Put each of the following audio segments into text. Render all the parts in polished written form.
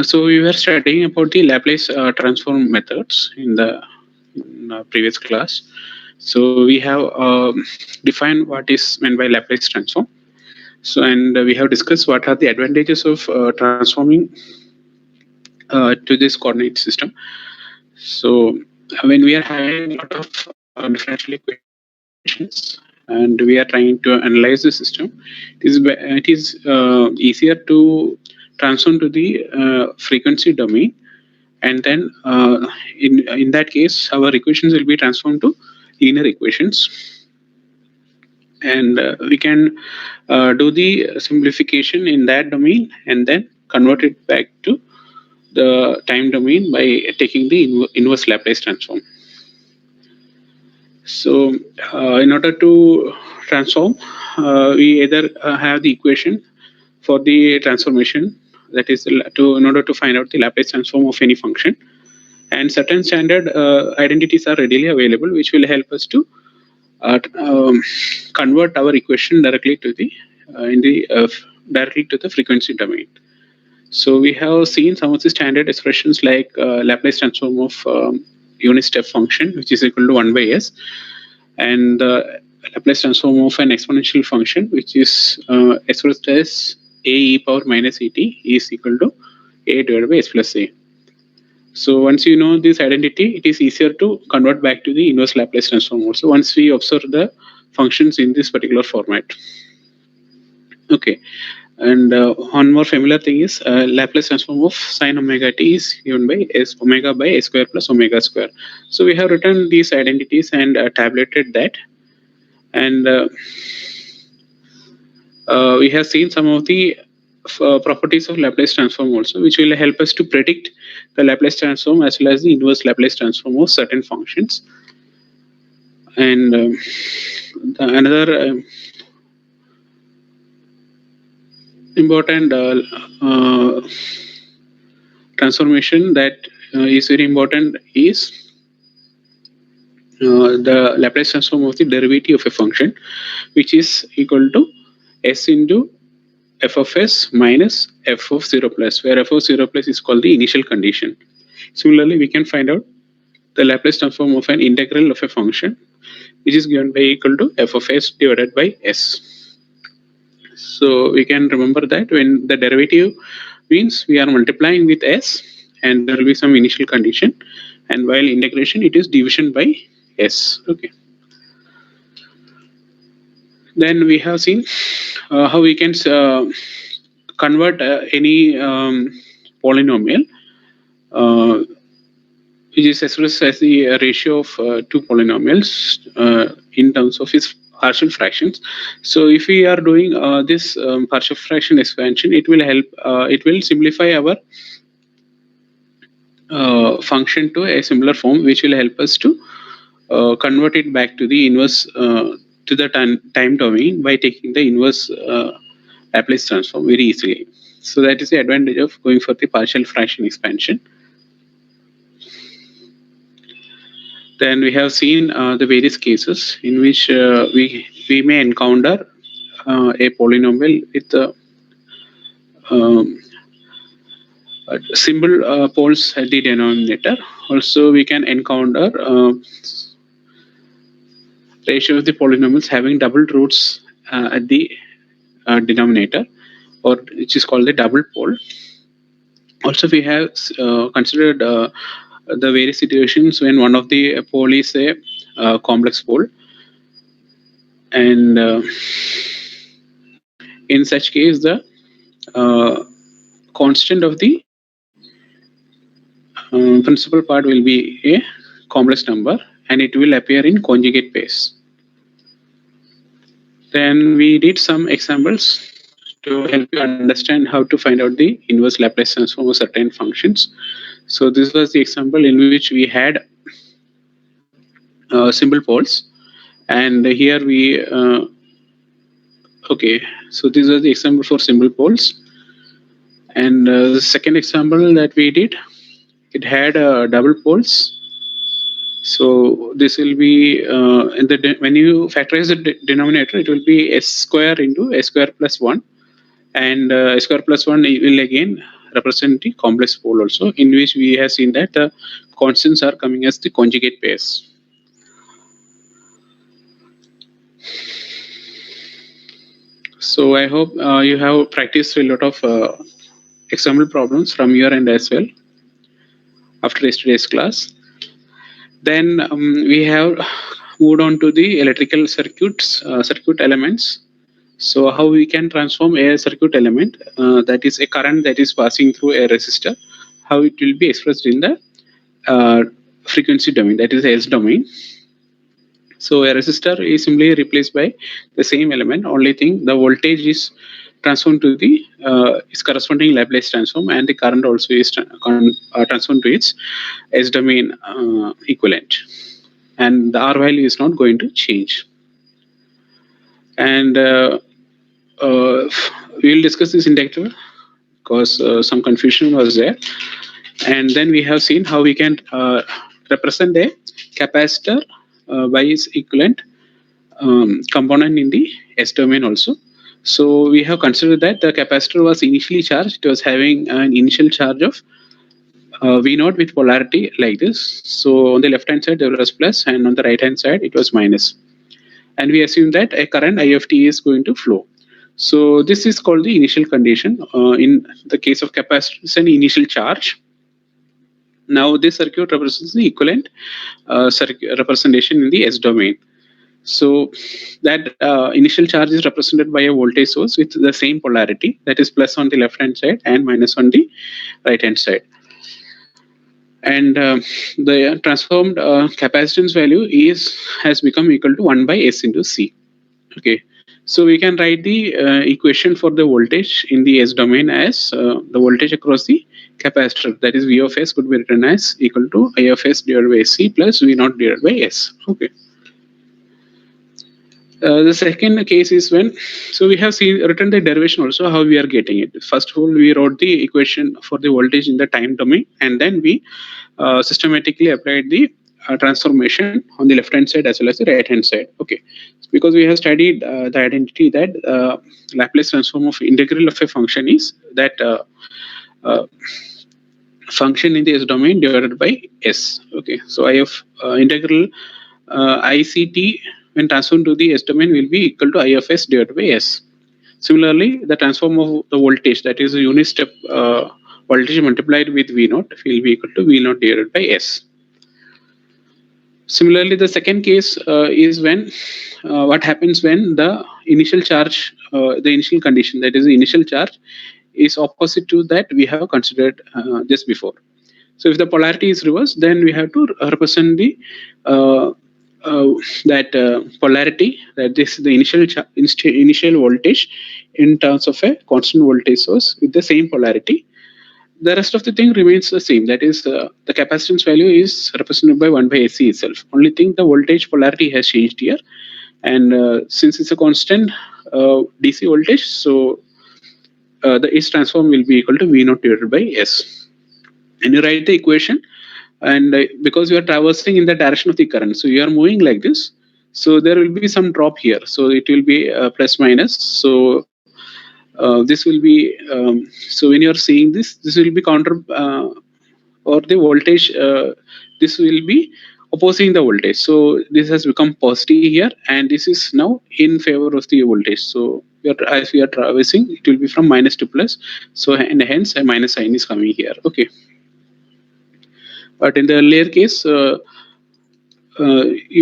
So we were studying about the Laplace transform methods in previous class. So we have defined what is meant by Laplace transform. So and we have discussed what are the advantages of transforming to this coordinate system. So when we are having a lot of differential equations and we are trying to analyze the system, it is easier to transform to the frequency domain, and then in that case our equations will be transformed to linear equations, and we can do the simplification in that domain and then convert it back to the time domain by taking the inverse Laplace transform. So in order to transform, we either have the equation for the transformation, that is in order to find out the Laplace transform of any function, and certain standard identities are readily available which will help us to convert our equation directly to the directly to the frequency domain. So we have seen some of the standard expressions like Laplace transform of unit step function, which is equal to 1 by s, and the Laplace transform of an exponential function, which is expressed as a e power minus et is equal to a divided by s plus a. So once you know this identity, it is easier to convert back to the inverse Laplace transform also once we observe the functions in this particular format. Okay, and one more familiar thing is Laplace transform of sine omega t is given by s omega by s square plus omega square. So we have written these identities and tabulated that, and we have seen some of the properties of Laplace transform also, which will help us to predict the Laplace transform as well as the inverse Laplace transform of certain functions. And another important transformation that is very important is the Laplace transform of the derivative of a function, which is equal to s into f of s minus f of 0 plus, where f of 0 plus is called the initial condition. Similarly, we can find out the Laplace transform of an integral of a function, which is given by equal to f of s divided by s. So we can remember that when the derivative means we are multiplying with s and there will be some initial condition, and while integration it is division by s. Okay. Then we have seen how we can convert any polynomial which is expressed as the ratio of two polynomials in terms of its partial fractions. So if we are doing this partial fraction expansion, it will help. It will simplify our function to a similar form, which will help us to convert it back to the inverse to the time domain by taking the inverse Laplace transform very easily. So that is the advantage of going for the partial fraction expansion. Then we have seen the various cases in which we may encounter a polynomial with symbol poles at the denominator. Also, we can encounter ratio of the polynomials having double roots at the denominator, or which is called the double pole. Also, we have considered the various situations when one of the pole is a complex pole, and in such case the constant of the principal part will be a complex number and it will appear in conjugate pair. Then we did some examples to help you understand how to find out the inverse Laplace transform of certain functions. So this was the example in which we had symbol poles, and here we okay, so this was the example for symbol poles, and the second example that we did, it had double poles. So this will be when you factorize the denominator, it will be s square into s square plus 1, and s square plus 1 will again represent the complex pole also, in which we have seen that the constants are coming as the conjugate pairs. So I hope you have practiced a lot of example problems from your end as well after yesterday's class. Then we have moved on to the electrical circuits, circuit elements. So how we can transform a circuit element, that is a current that is passing through a resistor, how it will be expressed in the uh, frequency domain, that is the S domain. So a resistor is simply replaced by the same element. Only thing, the voltage is transformed to the its corresponding Laplace transform, and the current also is transformed to its S domain equivalent, and the R value is not going to change. And we will discuss this in detail because some confusion was there. And then we have seen how we can represent a capacitor by its equivalent component in the S domain also. So we have considered that the capacitor was initially charged. It was having an initial charge of V naught with polarity like this. So on the left hand side there was plus, and on the right hand side it was minus. And we assume that a current I of t is going to flow. So this is called the initial condition. In the case of capacitor, it's an initial charge. Now this circuit represents the equivalent representation in the S domain. So that initial charge is represented by a voltage source with the same polarity, that is plus on the left hand side and minus on the right hand side. And the transformed capacitance value has become equal to 1 by S into C. Okay, so we can write the equation for the voltage in the S domain as the voltage across the capacitor, that is V of S, could be written as equal to I of S divided by C plus V naught divided by S. Okay. The second case is when, so we have written the derivation also, how we are getting it. First of all, we wrote the equation for the voltage in the time domain, and then we systematically applied the transformation on the left hand side as well as the right hand side. Okay, because we have studied the identity that Laplace transform of integral of a function is that function in the S domain divided by S. Okay, so I of integral ICT when transformed to the S domain will be equal to I of S divided by S. Similarly, the transform of the voltage, that is the unit step voltage multiplied with V naught, will be equal to V naught divided by S. Similarly, the second case is when what happens when the initial charge, the initial condition, that is the initial charge, is opposite to that we have considered just before. So if the polarity is reversed, then we have to represent the polarity, that is the initial voltage in terms of a constant voltage source with the same polarity. The rest of the thing remains the same, that is the capacitance value is represented by 1 by AC itself. Only thing, the voltage polarity has changed here, and since it's a constant DC voltage, so the S transform will be equal to V naught divided by S. And you write the equation, and because you are traversing in the direction of the current, so you are moving like this, so there will be some drop here, so it will be plus minus. So this will be so when you are seeing this will be counter or the voltage, this will be opposing the voltage, so this has become positive here, and this is now in favor of the voltage. So as we are traversing, it will be from minus to plus, so and hence a minus sign is coming here. Okay, but in the earlier case you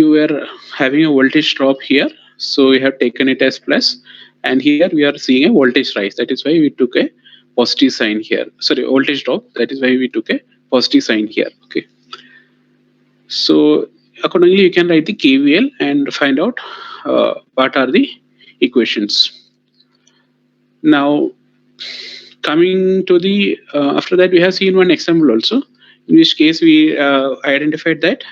were having a voltage drop here, so we have taken it as plus, and here we are seeing a voltage rise, that is why we took a positive sign here. Sorry, voltage drop, that is why we took a positive sign here. Okay, so accordingly you can write the KVL and find out what are the equations. Now coming to the after that, we have seen one example also, in which case we identified that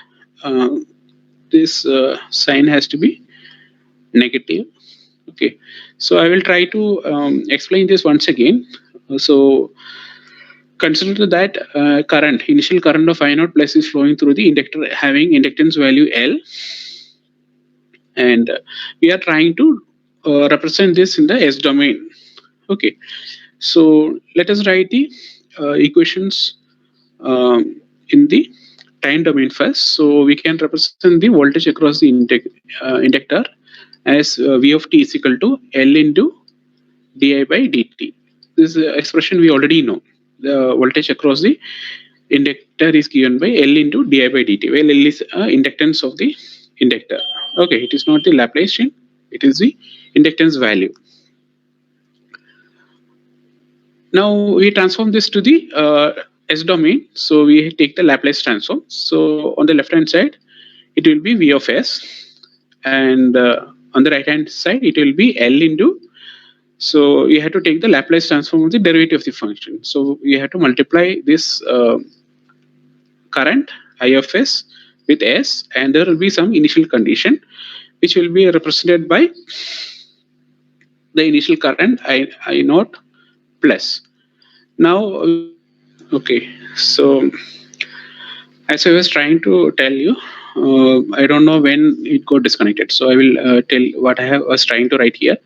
this sign has to be negative. Okay, so I will try to explain this once again. So consider that initial current of I naught plus is flowing through the inductor having inductance value L, and we are trying to represent this in the S domain. Okay, so let us write the equations in the time domain first. So we can represent the voltage across the inductor as V of t is equal to L into di by dt. This expression we already know. The voltage across the inductor is given by L into di by dt, where L is inductance of the inductor. Okay, it is not the Laplacian, it is the inductance value. Now we transform this to the S domain. So we take the Laplace transform. So on the left hand side, it will be V of S, and on the right hand side, it will be L into. So we have to take the Laplace transform of the derivative of the function. So we have to multiply this current I of S with S, and there will be some initial condition which will be represented by the initial current I naught plus. Now, okay, so as I was trying to tell you, I don't know when it got disconnected. So I will tell what I was trying to write here.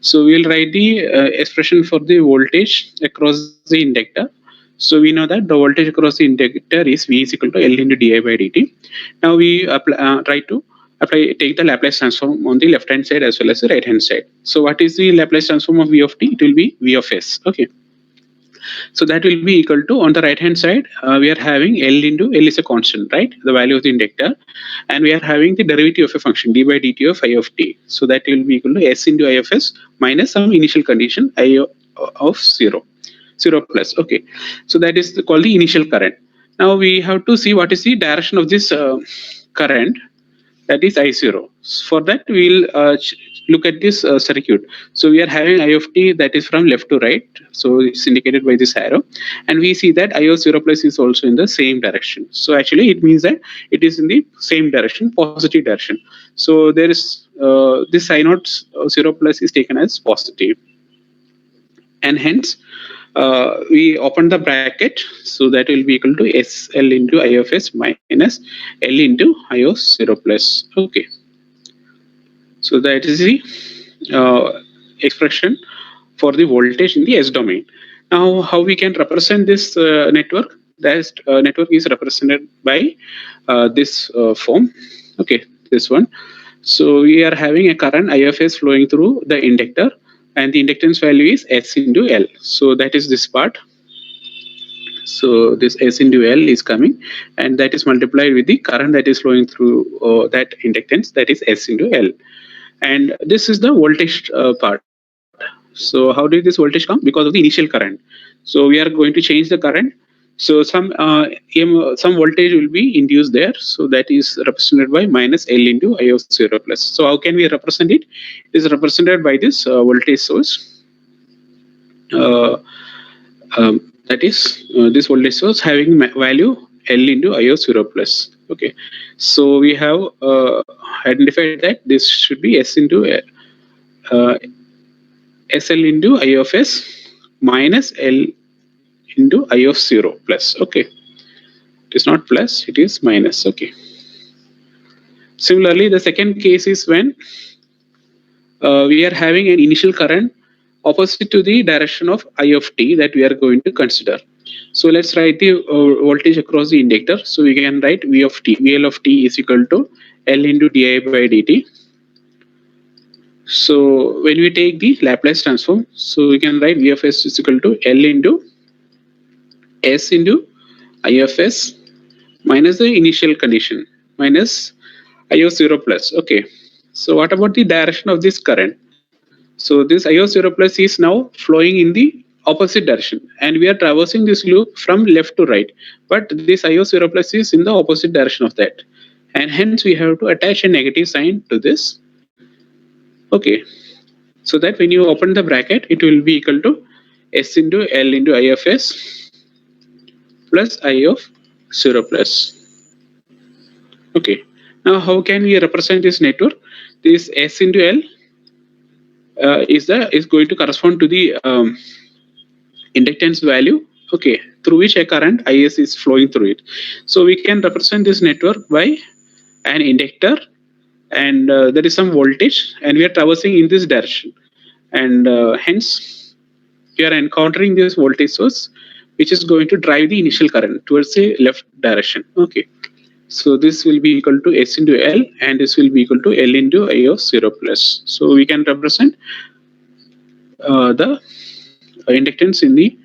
So we'll write the expression for the voltage across the inductor. So we know that the voltage across the inductor is V is equal to L into di by dt. Now we try to take the Laplace transform on the left hand side as well as the right hand side. So what is the Laplace transform of V of t? It will be V of S. Okay. So that will be equal to, on the right hand side, we are having L into, L is a constant, right? The value of the inductor. And we are having the derivative of a function, d by dt of I of t. So that will be equal to S into I of S minus some initial condition I of 0 plus. Okay. So that is called the initial current. Now we have to see what is the direction of this current, that is I0. For that, we will look at this circuit. So we are having I of t that is from left to right. So it's indicated by this arrow. And we see that I of 0 plus is also in the same direction. So actually it means that it is in the same direction, positive direction. So there is this I naught 0 plus is taken as positive. And hence, we open the bracket, so that will be equal to SL into I of S minus L into I of 0 plus. Okay. So that is the expression for the voltage in the S domain. Now, how we can represent this network? That network is represented by this form. Okay, this one. So we are having a current I of S flowing through the inductor, and the inductance value is S into L. So that is this part. So this S into L is coming, and that is multiplied with the current that is flowing through that inductance, that is S into L. And this is the voltage part. So how did this voltage come? Because of the initial current. So we are going to change the current. So some voltage will be induced there. So that is represented by minus L into I of 0 plus. So how can we represent it? It is represented by this voltage source. That is this voltage source having value L into I of 0 plus. Okay. So we have identified that this should be S into SL into I of S minus L into I of 0 plus. Okay. It is not plus, it is minus. Okay. Similarly, the second case is when we are having an initial current opposite to the direction of I of t that we are going to consider. So let's write the voltage across the inductor. So we can write V of t. VL of t is equal to L into di by dt. So when we take the Laplace transform, so we can write V of S is equal to L into S into I of S minus the initial condition minus I of 0 plus. Okay. So what about the direction of this current? So this I of 0 plus is now flowing in the opposite direction, and we are traversing this loop from left to right. But this I of 0 plus is in the opposite direction of that, and hence we have to attach a negative sign to this. Okay. So that when you open the bracket, it will be equal to S into L into I of S plus I of 0 plus. Okay. Now how can we represent this network? This S into L is going to correspond to the inductance value, okay, through which a current Is is flowing through it. So we can represent this network by an inductor, and there is some voltage, and we are traversing in this direction, and hence we are encountering this voltage source which is going to drive the initial current towards the left direction. Okay. So this will be equal to S into L, and this will be equal to L into I of 0 plus. So we can represent the inductance in the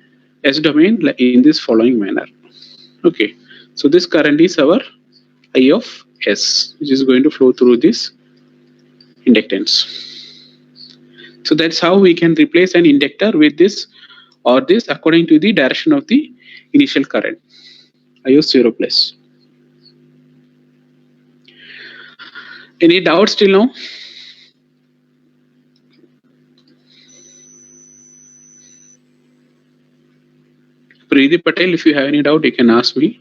S domain in this following manner. Okay. So this current is our I of S, which is going to flow through this inductance. So that's how we can replace an inductor with this or this according to the direction of the initial current, I of 0 plus. Any doubts till now? Preeti Patel, if you have any doubt, you can ask me.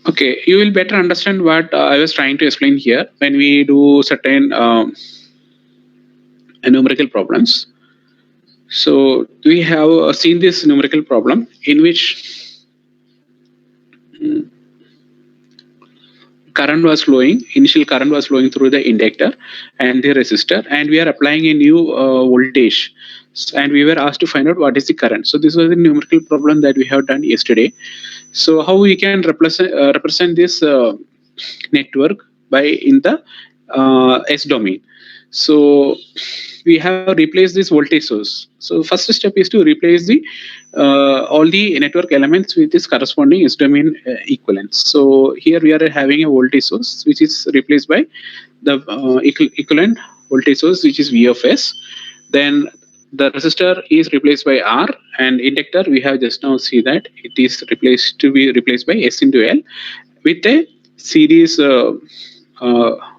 Okay, you will better understand what I was trying to explain here when we do certain numerical problems. So we have seen this numerical problem in which current was flowing, initial current was flowing through the inductor and the resistor, and we are applying a new voltage, and we were asked to find out what is the current. So this was the numerical problem that we have done yesterday. So how we can represent this network by in the S domain. So we have replaced this voltage source. So first step is to replace the all the network elements with this corresponding S domain equivalents. So here we are having a voltage source which is replaced by the equivalent voltage source, which is V of S. Then the resistor is replaced by R, and inductor we have just now see that it is replaced by S into L with a series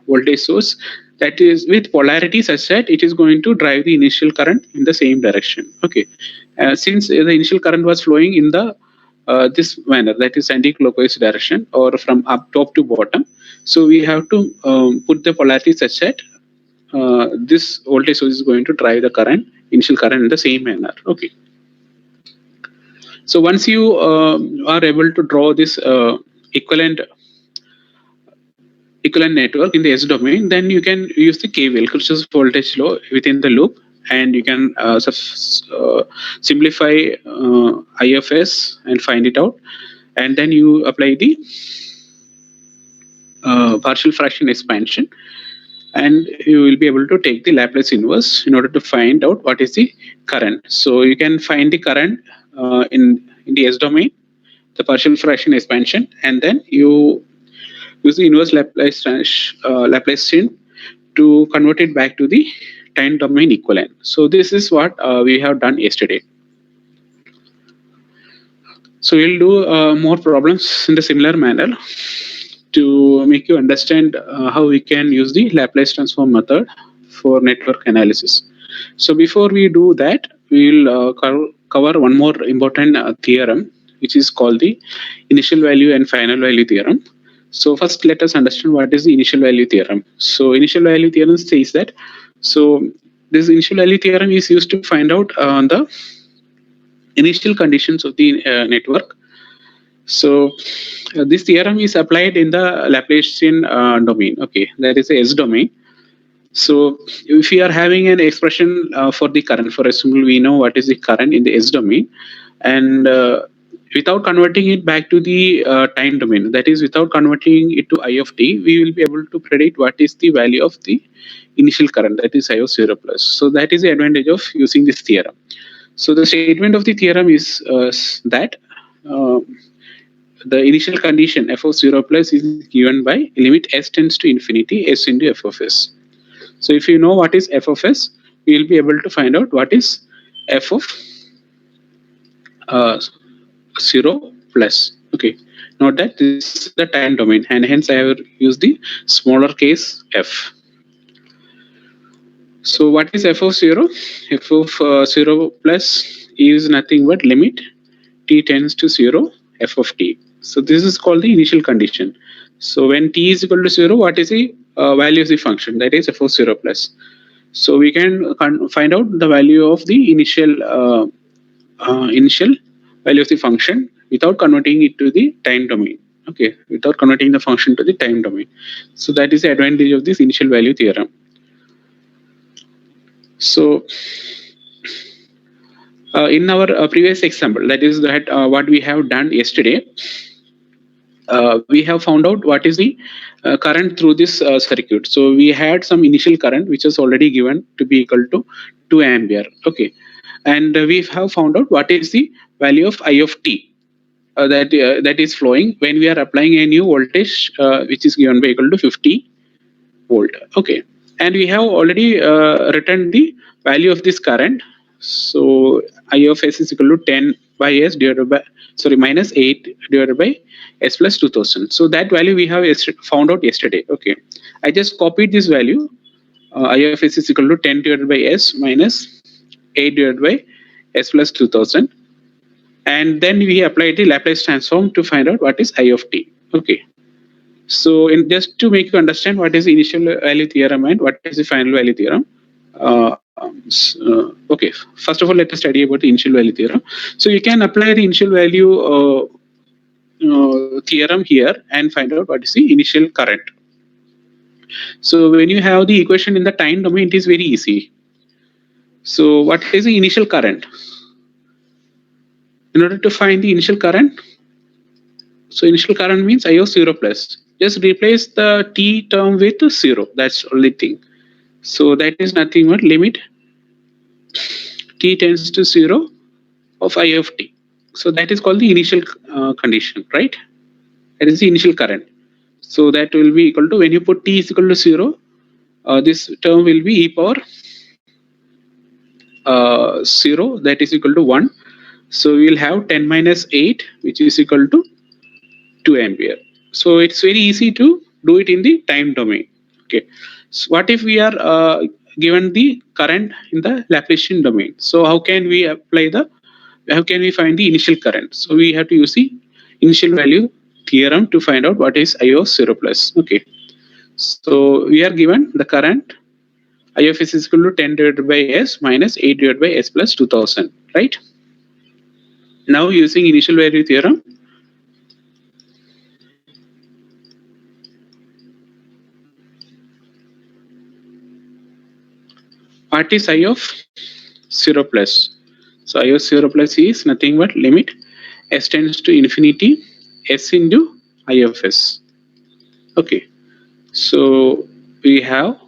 voltage source that is with polarity such that it is going to drive the initial current in the same direction. Okay, since the initial current was flowing in the this manner, that is anti-clockwise direction or from up top to bottom, so we have to put the polarity such that this voltage source is going to drive the current, initial current in the same manner. Okay. So once you are able to draw this equivalent network in the S domain, then you can use the KVL, Kirchhoff's voltage law, within the loop, and you can simplify IFS and find it out, and then you apply the partial fraction expansion, and you will be able to take the Laplace inverse in order to find out what is the current. So you can find the current in the S domain, the partial fraction expansion, and then you use the inverse Laplacian to convert it back to the time domain equivalent. So this is what we have done yesterday. So we'll do more problems in the similar manner to make you understand how we can use the Laplace transform method for network analysis. So before we do that, we will cover one more important theorem, which is called the initial value and final value theorem. So first, let us understand what is the initial value theorem. So initial value theorem says that, so this initial value theorem is used to find out the initial conditions of the network. So this theorem is applied in the Laplacian domain. Okay, that is the S domain. So if we are having an expression for the current, for example, we know what is the current in the S domain, and without converting it back to the time domain, that is without converting it to I of t, we will be able to predict what is the value of the initial current, that is I of 0 plus. So that is the advantage of using this theorem. So the statement of the theorem is that the initial condition f of 0 plus is given by limit s tends to infinity s into f of s. So if you know what is f of s, we will be able to find out what is f of 0 plus. Okay, note that this is the time domain, and hence I have used the smaller case f. So what is f of 0? F of 0 plus is nothing but limit t tends to 0 f of t. So this is called the initial condition. So when t is equal to 0, what is the value of the function? That is f of 0 plus. So we can find out the value of the initial value of the function without converting it to the time domain. Okay, without converting the function to the time domain. So that is the advantage of this initial value theorem. So in our previous example, that is that what we have done yesterday, we have found out what is the current through this circuit. So we had some initial current which is already given to be equal to 2 ampere. Okay, and we have found out what is the value of I of t that is flowing when we are applying a new voltage which is given by equal to 50 volt. Okay, and we have already written the value of this current. So I of s is equal to 10 by s divided by, sorry, minus 8 divided by s plus 2000. So that value we have found out yesterday. Okay, I just copied this value. I of s is equal to 10 divided by s minus 8 divided by s plus 2000, and then we apply the Laplace transform to find out what is I of t. Okay, so just to make you understand what is the initial value theorem and what is the final value theorem. Okay, first of all, let us study about the initial value theorem. So you can apply the initial value theorem here and find out what is the initial current. So when you have the equation in the time domain, it is very easy. So what is the initial current? In order to find the initial current, so initial current means I of 0 plus. Just replace the t term with 0. That's only thing. So that is nothing but limit t tends to 0 of I of t. So that is called the initial condition, right? That is the initial current. So that will be equal to, when you put t is equal to 0, this term will be e power 0, that is equal to 1. So we will have 10 minus 8, which is equal to 2 ampere. So it's very easy to do it in the time domain. Okay. So what if we are given the current in the Laplacian domain? So how can we find the initial current? So we have to use the initial value theorem to find out what is I of 0 plus. Okay. So we are given the current I of s is equal to 10 divided by s minus 8 divided by s plus 2000, right? Now using initial value theorem, what is I of 0 plus? So I of 0 plus is nothing but limit s tends to infinity s into I of s. Okay, so we have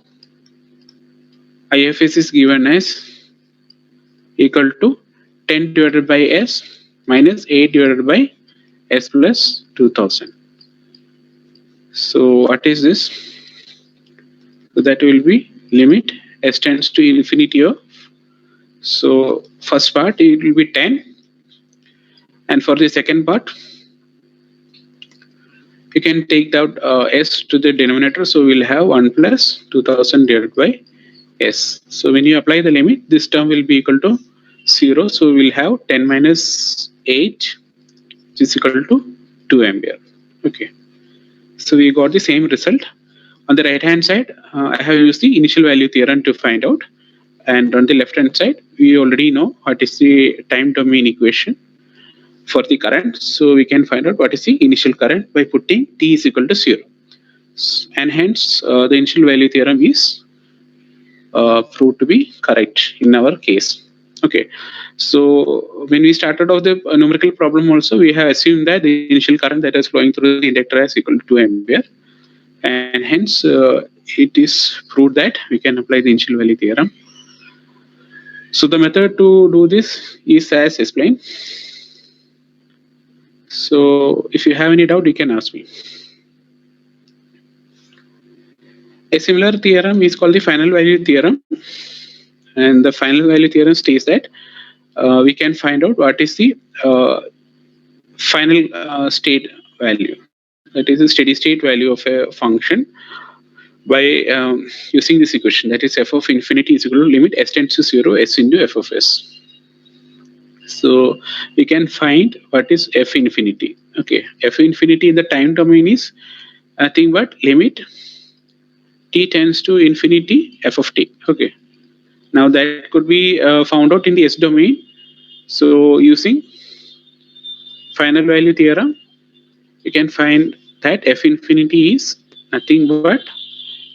I of s is given as equal to 10 divided by s minus 8 divided by s plus 2000. So what is this? So that will be limit s tends to infinity of, so first part it will be 10, and for the second part you can take out s to the denominator, so we'll have 1 plus 2000 divided by s. So when you apply the limit, this term will be equal to 0, so we'll have 10 minus 8, which is equal to 2 ampere. Okay, so we got the same result. On the right hand side, I have used the initial value theorem to find out, and on the left hand side we already know what is the time domain equation for the current, so we can find out what is the initial current by putting t is equal to 0, and hence the initial value theorem is proved to be correct in our case. Okay, so when we started off the numerical problem also, we have assumed that the initial current that is flowing through the inductor is equal to 2 ampere, and hence it is proved that we can apply the initial value theorem. So the method to do this is as explained. So if you have any doubt, you can ask me. A similar theorem is called the final value theorem, and the final value theorem states that we can find out what is the final state value, that is the steady state value of a function, by using this equation, that is f of infinity is equal to limit s tends to 0 s into f of s. So we can find what is f infinity. Okay, f infinity in the time domain is nothing but limit t tends to infinity f of t. Okay, now that could be found out in the s domain. So using final value theorem, you can find that f infinity is nothing but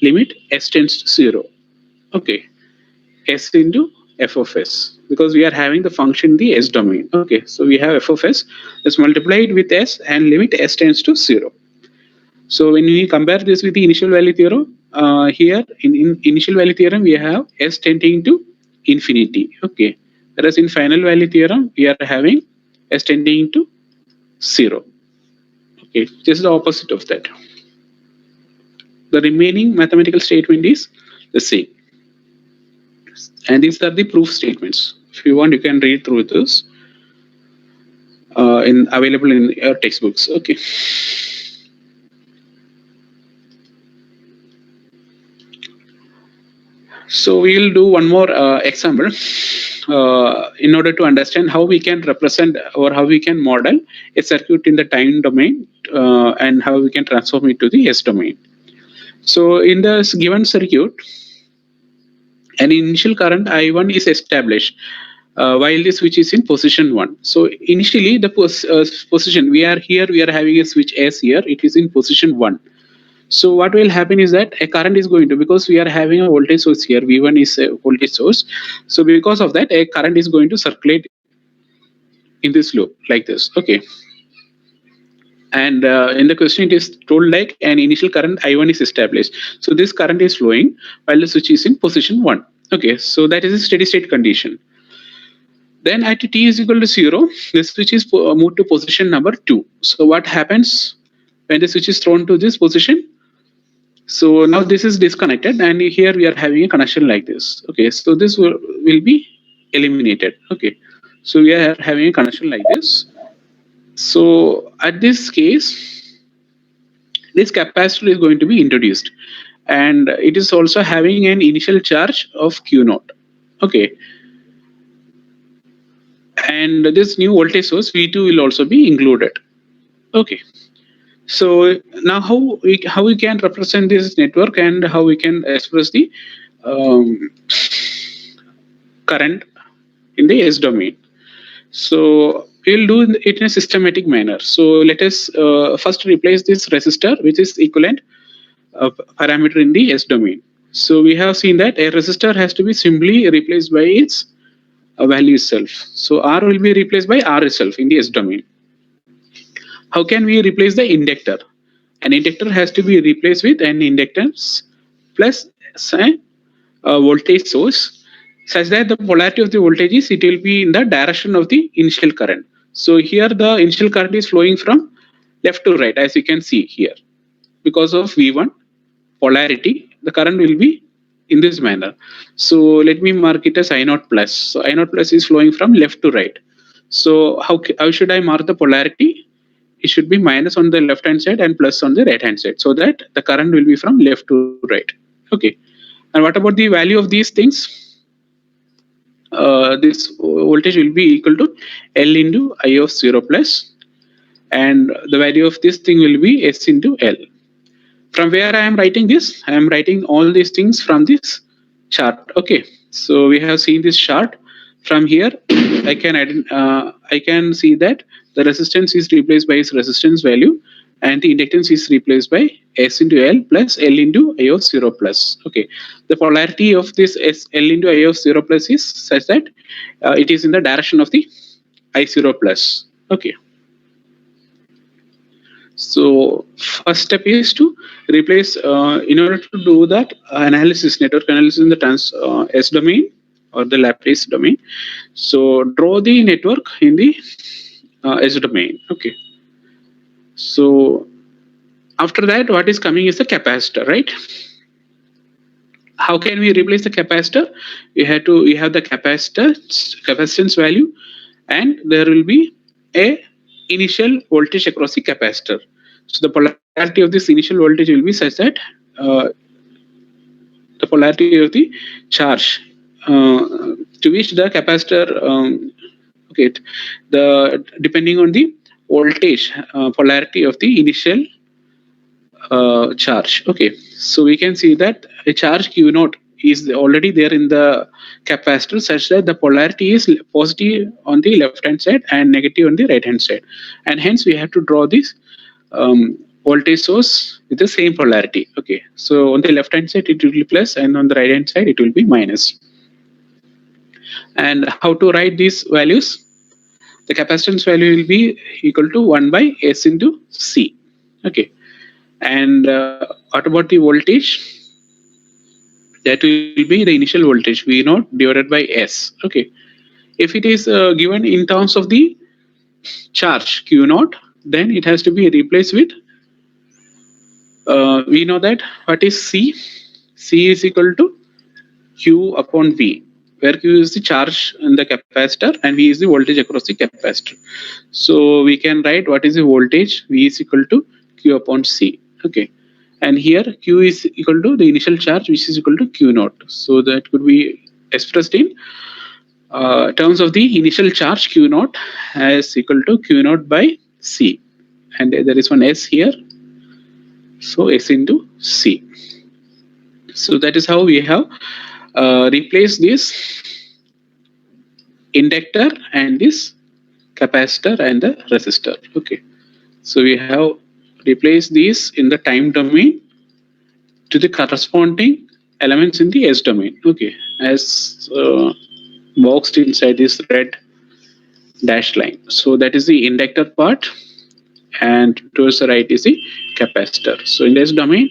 limit s tends to 0. Okay, s into f of s, because we are having the function in the s domain. Okay, so we have f of s, let's multiply it with s and limit s tends to 0. So when we compare this with the initial value theorem, here in initial value theorem we have s tending to infinity. Okay, whereas in final value theorem we are having s tending to 0. Okay, this is the opposite of that. The remaining mathematical statement is the same, and these are the proof statements. If you want, you can read through this in available in your textbooks. Okay. So we'll do one more example in order to understand how we can represent or how we can model a circuit in the time domain and how we can transform it to the S domain. So in this given circuit, an initial current I1 is established while the switch is in position 1. So initially the position, we are having a switch S here, it is in position 1. So what will happen is that a current is going to, because we are having a voltage source here, V1 is a voltage source. So because of that, a current is going to circulate in this loop like this. Okay. And in the question, it is told like an initial current I1 is established. So this current is flowing while the switch is in position 1. Okay. So that is a steady state condition. Then at t is equal to 0, the switch is moved to position number 2. So what happens when the switch is thrown to this position? So now this is disconnected, and here we are having a connection like this. Okay, so this will be eliminated. Okay, so we are having a connection like this. So at this case, this capacitor is going to be introduced, and it is also having an initial charge of Q naught. Okay, and this new voltage source V2 will also be included. Okay. So now how we can represent this network and how we can express the current in the S domain. So we'll do it in a systematic manner. So let us first replace this resistor, which is equivalent parameter in the S domain. So we have seen that a resistor has to be simply replaced by its value itself. So R will be replaced by R itself in the S domain. How can we replace the inductor? An inductor has to be replaced with an inductance plus a voltage source, such that the polarity of the voltages, it will be in the direction of the initial current. So here the initial current is flowing from left to right, as you can see here. Because of V1 polarity, the current will be in this manner. So let me mark it as I0 plus. So I0 plus is flowing from left to right. So how should I mark the polarity? It should be minus on the left hand side and plus on the right hand side, so that the current will be from left to right. Okay. And what about the value of these things? This voltage will be equal to L into I of 0 plus, and the value of this thing will be S into L. From where I am writing this? I am writing all these things from this chart. Okay, so we have seen this chart. From here, I can see that the resistance is replaced by its resistance value, and the inductance is replaced by S into L plus L into I of 0 plus. Okay, the polarity of this L into I of 0 plus is such that it is in the direction of the I0 plus. Okay. So first step is to replace, in order to do that analysis, network analysis in the S domain or the Laplace domain. So draw the network in the S domain. Okay. So after that, what is coming is the capacitor, right? How can we replace the capacitor? We have the capacitance value, and there will be a initial voltage across the capacitor. So the polarity of this initial voltage will be such that the polarity of the charge to which the capacitor okay, depending on the voltage polarity of the initial charge. Okay, so we can see that a charge Q naught is already there in the capacitor, such that the polarity is positive on the left hand side and negative on the right hand side, and hence we have to draw this voltage source with the same polarity. Okay, so on the left hand side it will be plus, and on the right hand side it will be minus. And how to write these values? The capacitance value will be equal to 1 by S into C. Okay, and what about the voltage? That will be the initial voltage V0 divided by S. Okay, if it is given in terms of the charge Q0, then it has to be replaced with we know that what is C? C is equal to Q upon V, where Q is the charge in the capacitor and V is the voltage across the capacitor. So we can write what is the voltage V is equal to Q upon C. Okay, and here Q is equal to the initial charge, which is equal to Q0. So that could be expressed in terms of the initial charge Q0 as equal to Q0 by C, and there is one S here, so S into C. So that is how we have replaced this inductor and this capacitor and the resistor. Okay, so we have replaced these in the time domain to the corresponding elements in the S domain. Okay, as boxed inside this red dashed line. So that is the inductor part, and towards the right is the capacitor. So in this domain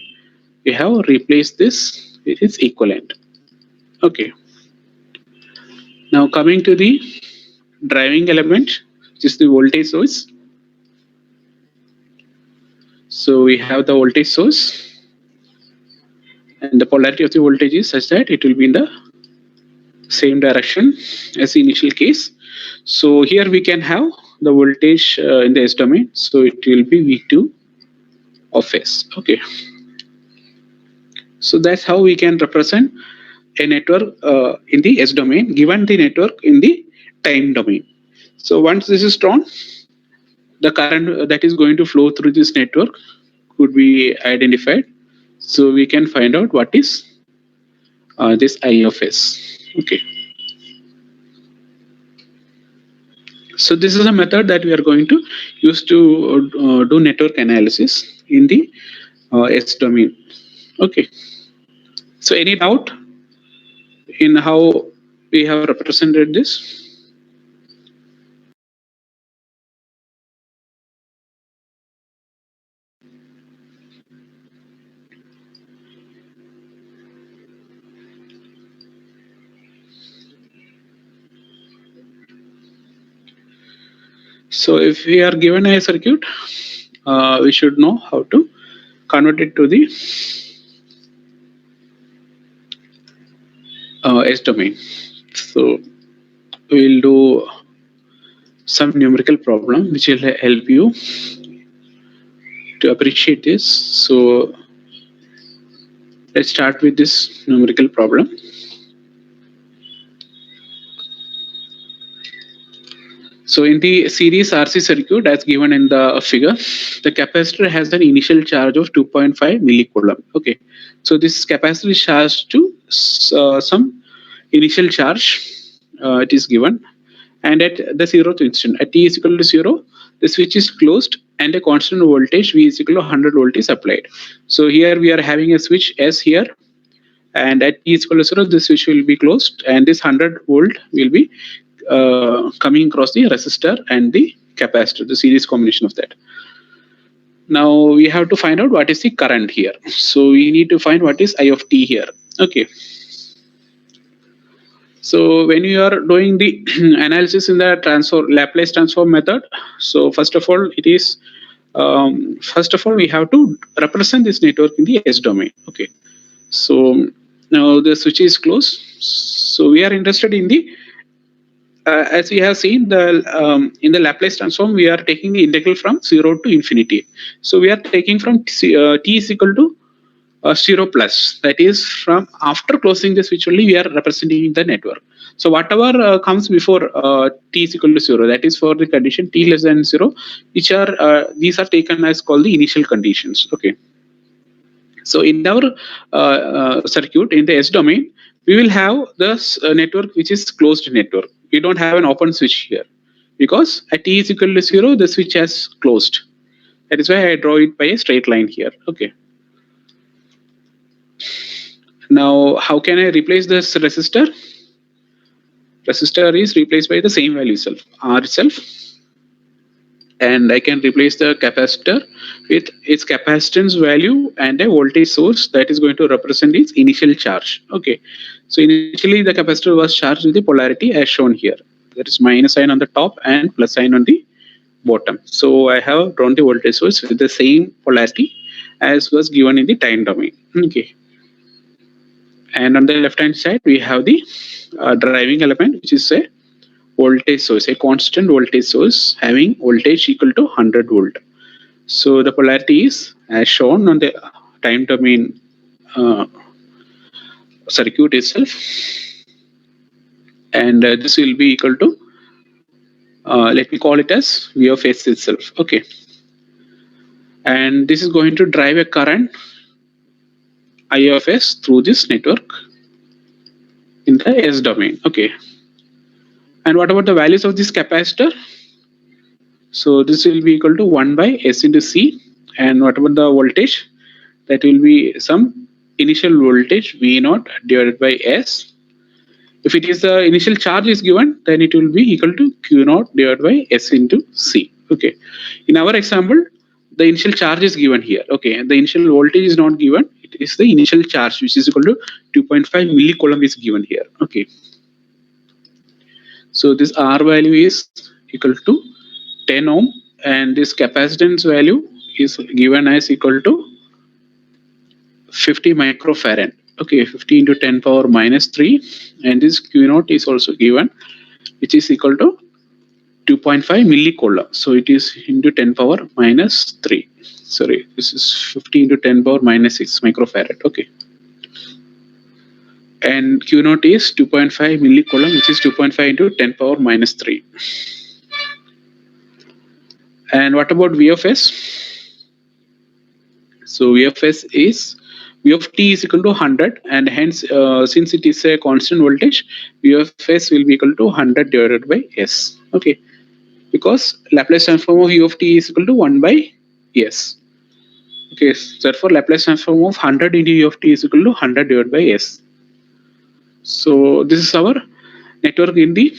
we have replaced this with its equivalent. Okay, now coming to the driving element, which is the voltage source. So we have the voltage source, and the polarity of the voltage is such that it will be in the same direction as the initial case. So here we can have the voltage in the S domain, so it will be V2 of S. Okay, so that's how we can represent a network in the S domain given the network in the time domain. So once this is drawn, the current that is going to flow through this network could be identified. So we can find out what is this I of S. Okay. So this is a method that we are going to use to do network analysis in the S domain. Okay. So any doubt in how we have represented this? So if we are given a circuit, we should know how to convert it to the S domain. So we'll do some numerical problem which will help you to appreciate this. So let's start with this numerical problem. So in the series RC circuit as given in the figure, the capacitor has an initial charge of 2.5 millicoulomb. Okay, so this capacitor is charged to some initial charge. It is given, and at the 0th instant, at t is equal to 0, the switch is closed and a constant voltage V is equal to 100 volt is applied. So here we are having a switch S here, and at t is equal to 0, the switch will be closed, and this 100 volt will be coming across the resistor and the capacitor, the series combination of that. Now we have to find out what is the current here. So we need to find what is I of t here. Okay. So when you are doing the analysis in the Laplace transform method, so first of all we have to represent this network in the S domain. Okay. So now the switch is closed. So we are interested in the as we have seen in the Laplace transform, we are taking the integral from 0 to infinity. So we are taking from t is equal to 0 plus. That is, from after closing the switch only we are representing the network. So whatever comes before t is equal to 0, that is for the condition t less than 0, which are these are taken as called the initial conditions. Okay. So in our circuit in the S domain, we will have the network which is closed network. We don't have an open switch here because at t is equal to 0, the switch has closed. That is why I draw it by a straight line here. Okay. Now, how can I replace this resistor? Resistor is replaced by the same value itself, R itself. And I can replace the capacitor with its capacitance value and a voltage source that is going to represent its initial charge. Okay, so initially the capacitor was charged with the polarity as shown here. There is minus sign on the top and plus sign on the bottom. So I have drawn the voltage source with the same polarity as was given in the time domain. Okay, and on the left hand side we have the driving element, which is a voltage source, a constant voltage source having voltage equal to 100 volt. So the polarity is as shown on the time domain circuit itself, and this will be equal to let me call it as V of S itself. Okay, and this is going to drive a current I of S through this network in the S domain. Okay, and what about the values of this capacitor? So this will be equal to 1 by S into C, and what about the voltage? That will be some initial voltage V0 divided by S. If it is the initial charge is given, then it will be equal to Q0 divided by S into C. Okay. In our example, the initial charge is given here. Okay. The initial voltage is not given. It is the initial charge, which is equal to 2.5 millicoulomb is given here. Okay. So this R value is equal to 10 ohm, and this capacitance value is given as equal to 50 microfarad. Okay, 50 into 10 power minus 3, and this Q0 is also given, which is equal to 2.5 millicoulomb. So it is into 10 power minus 3. Sorry, this is 50 into 10 power minus 6 microfarad. Okay, and Q0 is 2.5 millicoulomb, which is 2.5 into 10 power minus 3. And what about V of S? So V of S is V of t is equal to 100, and hence since it is a constant voltage, V of S will be equal to 100 divided by S. Okay, because Laplace transform of U of t is equal to 1 by S. Okay, so therefore Laplace transform of 100 into U of t is equal to 100 divided by S. So this is our network in the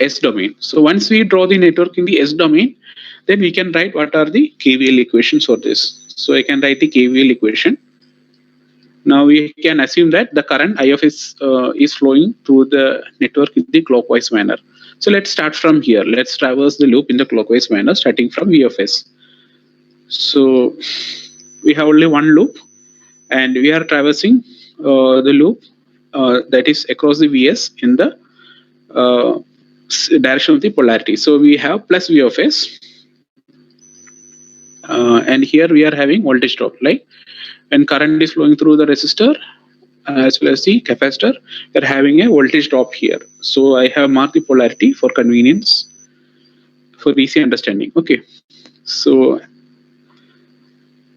S domain. So once we draw the network in the S domain, then we can write what are the KVL equations for this. So I can write the KVL equation. Now we can assume that the current I of S is flowing through the network in the clockwise manner. So let's start from here. Let's traverse the loop in the clockwise manner, starting from V of S. So we have only one loop, and we are traversing the loop that is across the Vs in the direction of the polarity. So we have plus V of S, and here we are having voltage drop. Like when current is flowing through the resistor as well as the capacitor, we are having a voltage drop here. So I have marked the polarity for convenience, for easy understanding. Okay, so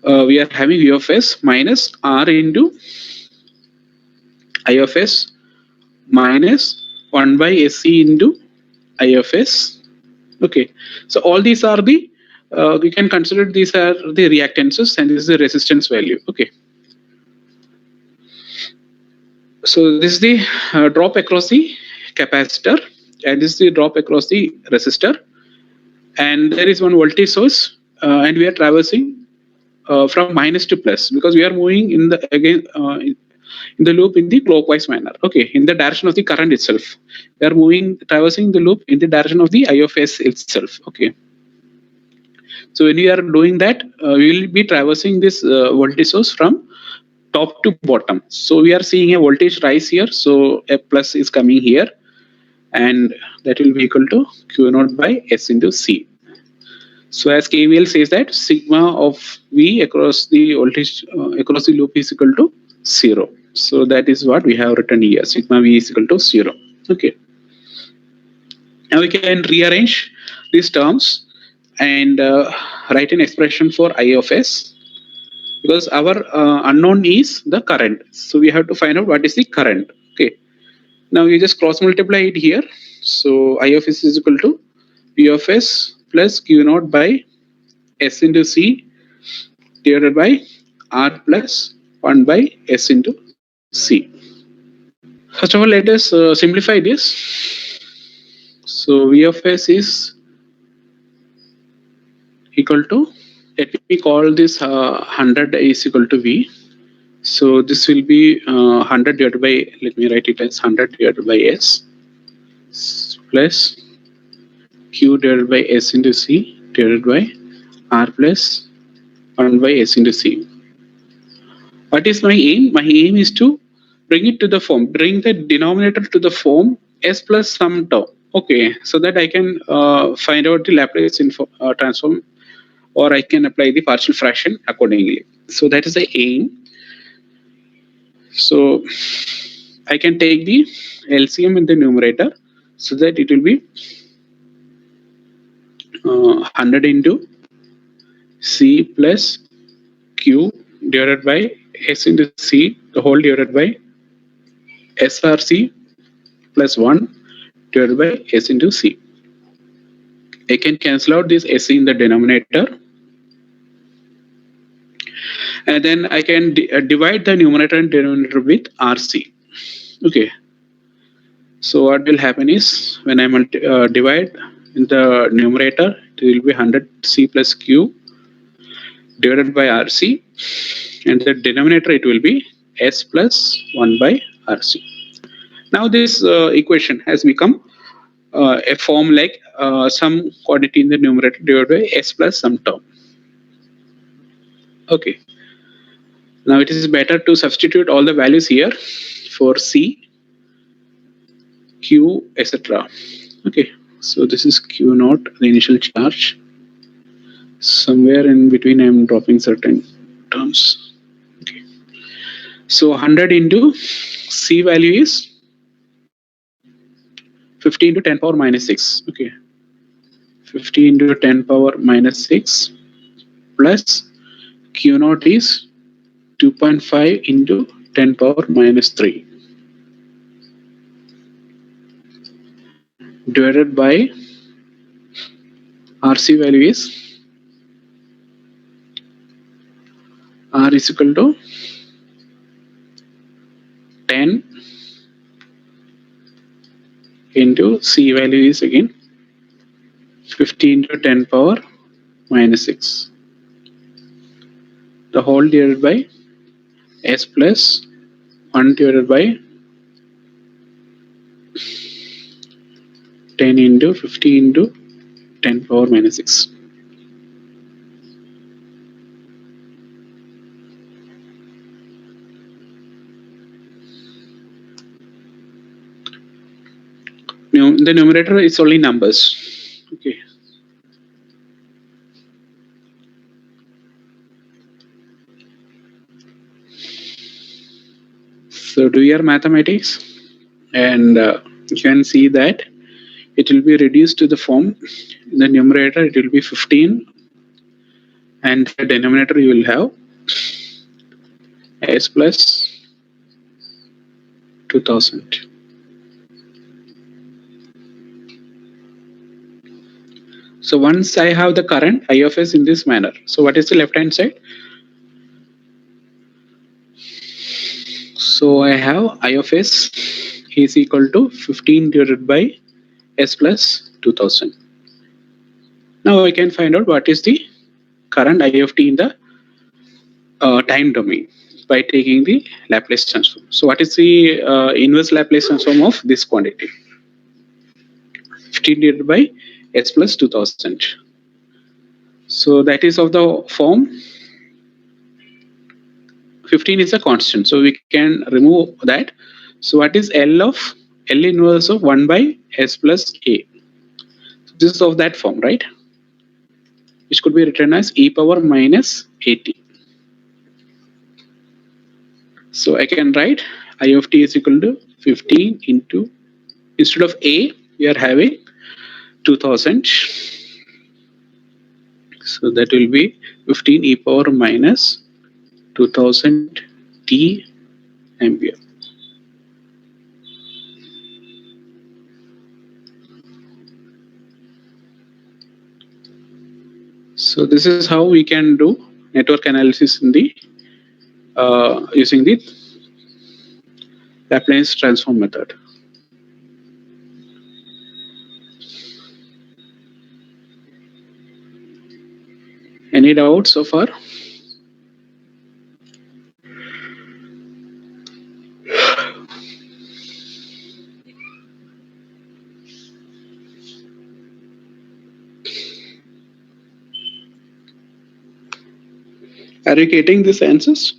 we are having V of S minus R into I of S minus 1 by SC into I of S. Okay, so all these are the we can consider these are the reactances, and this is the resistance value. Okay, so this is the drop across the capacitor, and this is the drop across the resistor, and there is one voltage source, and we are traversing from minus to plus because we are moving in the in the loop in the clockwise manner. Okay, in the direction of the current itself, we are moving traversing the loop in the direction of the I of S itself. Okay, so when we are doing that, we will be traversing this voltage source from top to bottom. So we are seeing a voltage rise here, so a plus is coming here, and that will be equal to Q0 by S into C. So as KVL says that sigma of V across the voltage across the loop is equal to 0. So that is what we have written here. Sigma V is equal to 0. Okay. Now we can rearrange these terms and write an expression for I of S. because our unknown is the current. So we have to find out what is the current. Okay. Now you just cross multiply it here. So I of s is equal to P of s plus Q naught by S into C divided by R plus 1 by S into C. First of all, let us simplify this. So V of s is equal to, let me call this 100 is equal to V. So this will be 100 divided by, let me write it as 100 divided by S plus Q divided by S into C divided by R plus 1 by S into C. What is my aim? My aim is to bring it to the form, bring the denominator to the form S plus some term. Okay, so that I can find out the Laplace transform, or I can apply the partial fraction accordingly. So that is the aim. So I can take the LCM in the numerator, so that it will be 100 into C plus Q divided by S into C, the whole divided by SRC plus 1 divided by S into C. I can cancel out this S in the denominator, and then I can divide the numerator and denominator with RC. Okay. So what will happen is, when I divide in the numerator, it will be 100 C plus Q divided by RC, and the denominator it will be S plus 1 by RC. Now this equation has become a form like some quantity in the numerator divided by S plus some term. Okay. Now it is better to substitute all the values here for C, Q, etc. Okay. So this is Q naught, the initial charge. Somewhere in between I am dropping certain terms. Okay. So 100 into C value is 50 into 10 power minus 6. Okay. 50 into 10 power minus 6 plus Q naught is 2.5 into 10 power minus 3 divided by RC value is R is equal to 10 into C value is again 50 into 10 power minus 6. The whole divided by S plus 1 divided by 10 into 50 into 10 power minus 6. Now, the numerator is only numbers. Okay. So do your mathematics, and you can see that it will be reduced to the form. In the numerator it will be 15, and the denominator you will have S plus 2000. So once I have the current I of s in this manner, so what is the left hand side? So I have I of s is equal to 15 divided by S plus 2000. Now I can find out what is the current I of t in the time domain by taking the Laplace transform. So what is the inverse Laplace transform of this quantity? 15 divided by S plus 2000. So that is of the form 15 is a constant, so we can remove that. So what is L of L inverse of 1 by S plus A? So this is of that form, right? Which could be written as e power minus at. So I can write I of t is equal to 15 into, instead of A we are having 2000. So that will be 15 e power minus 2000 T ampere. So this is how we can do network analysis in the using the Laplace transform method. Any doubts so far? Are you getting these answers?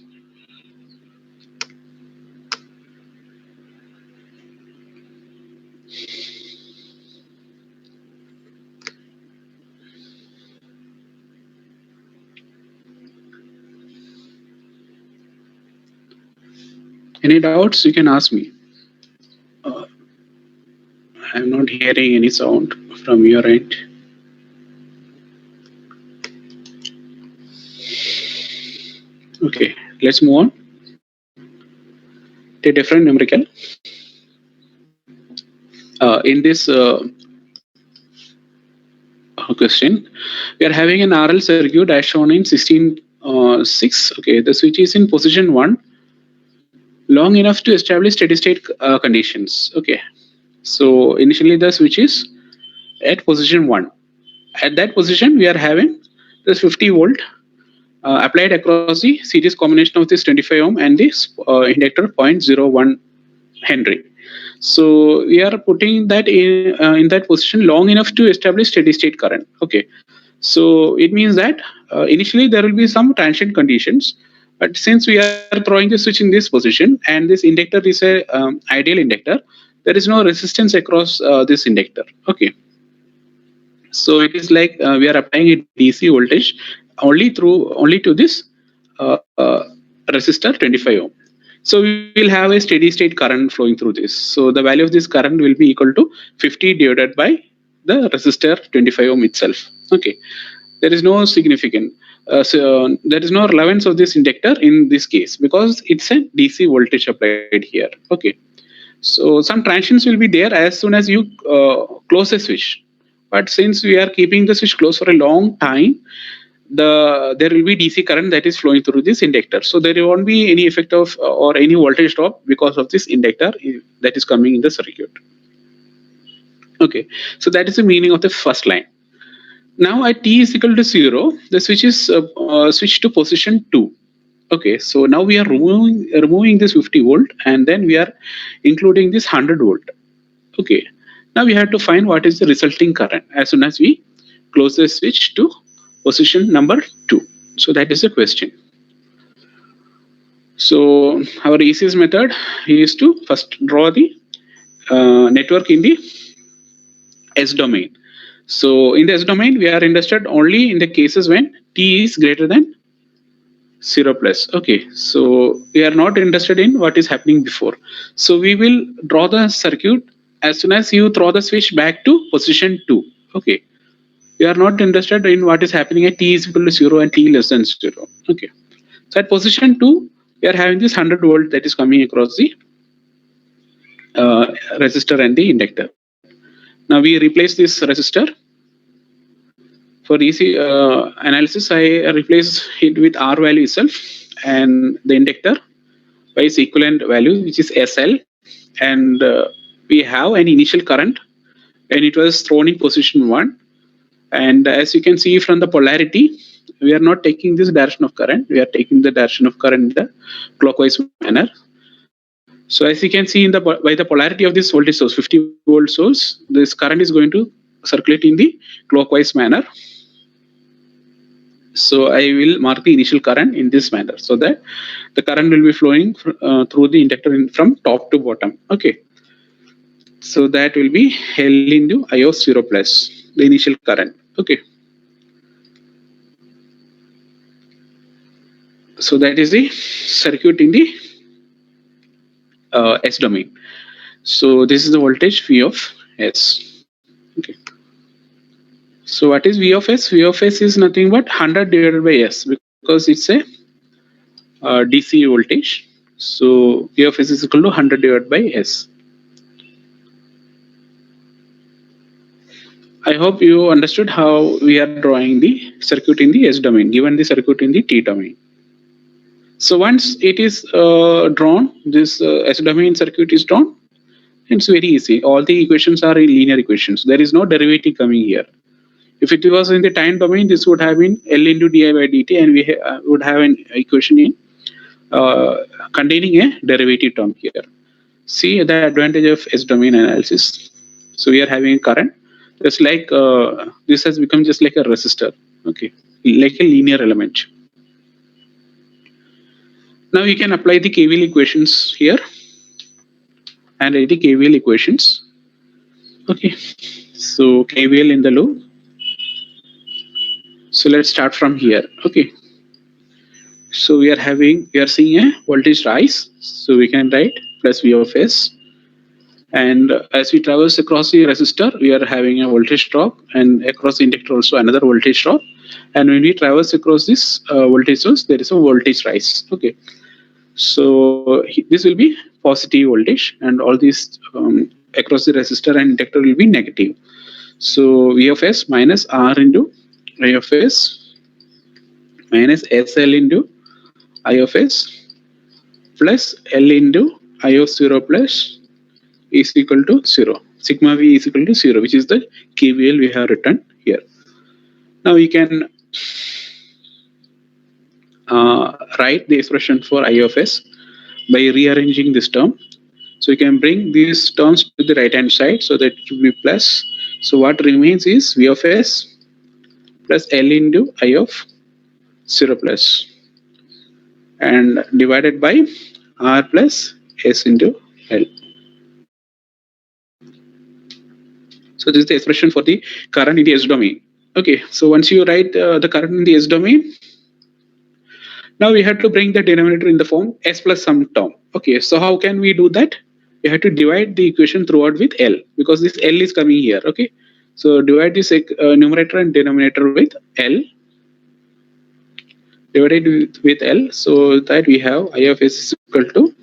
Any doubts? You can ask me. I'm not hearing any sound from your end. Okay, let's move on to a different numerical. In this question, we are having an RL circuit as shown in 16.6. Okay, the switch is in position 1 long enough to establish steady state conditions. Okay, so initially the switch is at position 1. At that position, we are having this 50 volt applied across the series combination of this 25 ohm and this inductor 0.01 Henry. So we are putting that in that position long enough to establish steady state current. Okay, so it means that initially there will be some transient conditions, but since we are throwing the switch in this position and this inductor is a ideal inductor, there is no resistance across this inductor. Okay, so it is like we are applying a DC voltage only to this uh, uh, resistor 25 ohm. So we will have a steady state current flowing through this. So the value of this current will be equal to 50 divided by the resistor 25 ohm itself. Okay, there is no significant. There is no relevance of this inductor in this case because it's a DC voltage applied here. Okay, so some transients will be there as soon as you close the switch. But since we are keeping the switch closed for a long time, there will be DC current that is flowing through this inductor. So there won't be any effect of or any voltage drop because of this inductor that is coming in the circuit. Okay, so that is the meaning of the first line. Now at t is equal to 0, the switch is switched to position 2. Okay, so now we are removing this 50 volt and then we are including this 100 volt. Okay, now we have to find what is the resulting current as soon as we close the switch to position number 2. So that is the question. So our easiest method is to first draw the network in the S domain. So in the S domain, we are interested only in the cases when t is greater than 0 plus. Okay, so we are not interested in what is happening before. So we will draw the circuit as soon as you throw the switch back to position 2. Okay, we are not interested in what is happening at t is equal to 0 and t less than 0. Okay, so at position 2, we are having this 100 volt that is coming across the resistor and the inductor. Now we replace this resistor. For easy analysis, I replace it with R value itself and the inductor by its equivalent value, which is SL. And we have an initial current and it was thrown in position 1. And as you can see from the polarity, we are not taking this direction of current. We are taking the direction of current in the clockwise manner. So as you can see in the by the polarity of this voltage source, 50 volt source, this current is going to circulate in the clockwise manner. So I will mark the initial current in this manner so that the current will be flowing through the inductor from top to bottom. Okay. So that will be L into I of 0 plus, the initial current. Okay. So that is the circuit in the S domain. So this is the voltage V of S. Okay. So what is V of S? V of S is nothing but 100 divided by S because it's a DC voltage. So V of S is equal to 100 divided by S. I hope you understood how we are drawing the circuit in the S domain, given the circuit in the T domain. So once it is drawn, this S domain circuit is drawn, it's very easy. All the equations are in linear equations. There is no derivative coming here. If it was in the time domain, this would have been L into di by dt, and we would have an equation in containing a derivative term here. See the advantage of S domain analysis. So we are having a current. Just like this has become just like a resistor, okay, like a linear element. Now you can apply the KVL equations here and write the KVL equations. Okay, so KVL in the loop. So let's start from here. Okay, so we are seeing a voltage rise. So we can write plus V of S. And as we traverse across the resistor, we are having a voltage drop, and across the inductor also another voltage drop. And when we traverse across this voltage source, there is a voltage rise. Okay, so this will be positive voltage, and all these across the resistor and inductor will be negative. So V of S minus R into I of S minus SL into I of S plus L into I of 0 plus is equal to 0. Sigma V is equal to 0, which is the KVL we have written here. Now you can write the expression for I of S by rearranging this term. So you can bring these terms to the right hand side so that it will be plus. So what remains is V of S plus L into I of 0 plus and divided by R plus S into L. So this is the expression for the current in the S domain. Okay, so once you write the current in the S domain, now we have to bring the denominator in the form S plus some term. Okay, so how can we do that? We have to divide the equation throughout with L because this L is coming here. Okay, so divide this numerator and denominator with L, divided with L, so that we have I of S is equal to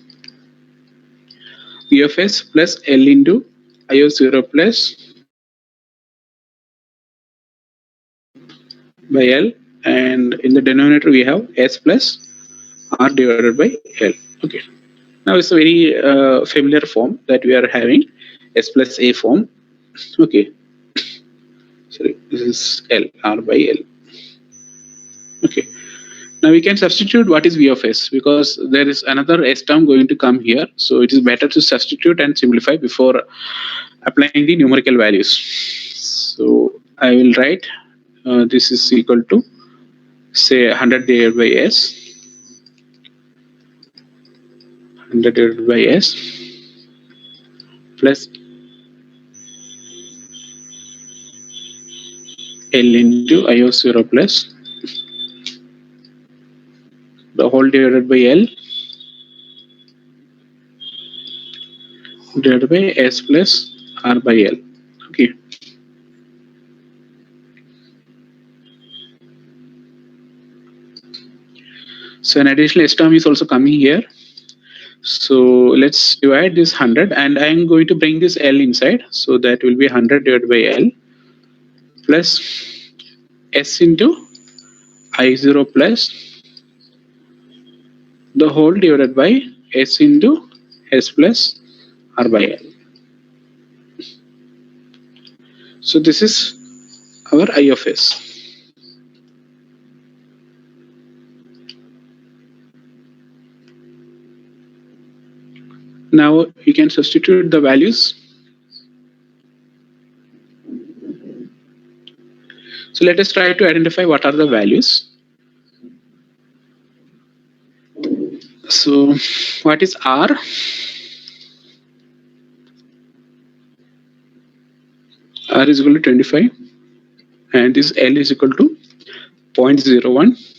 V of S plus L into I of 0 plus by L, and in the denominator we have S plus R divided by L. Okay, now it's a very familiar form that we are having, S plus A form. Okay, sorry, this is L, R by L. Okay, now we can substitute what is V of S because there is another S term going to come here, so it is better to substitute and simplify before applying the numerical values. So I will write this is equal to say 100 divided by S, 100 divided by S plus L into I of 0 plus the whole divided by L divided by S plus R by L. Okay. So an additional S term is also coming here. So let's divide this 100 and I am going to bring this L inside. So that will be 100 divided by L plus S into I0 plus the whole divided by S into S plus R by L. So this is our I of S. Now you can substitute the values. So let us try to identify what are the values. So what is R? R is equal to 25 and this L is equal to 0.01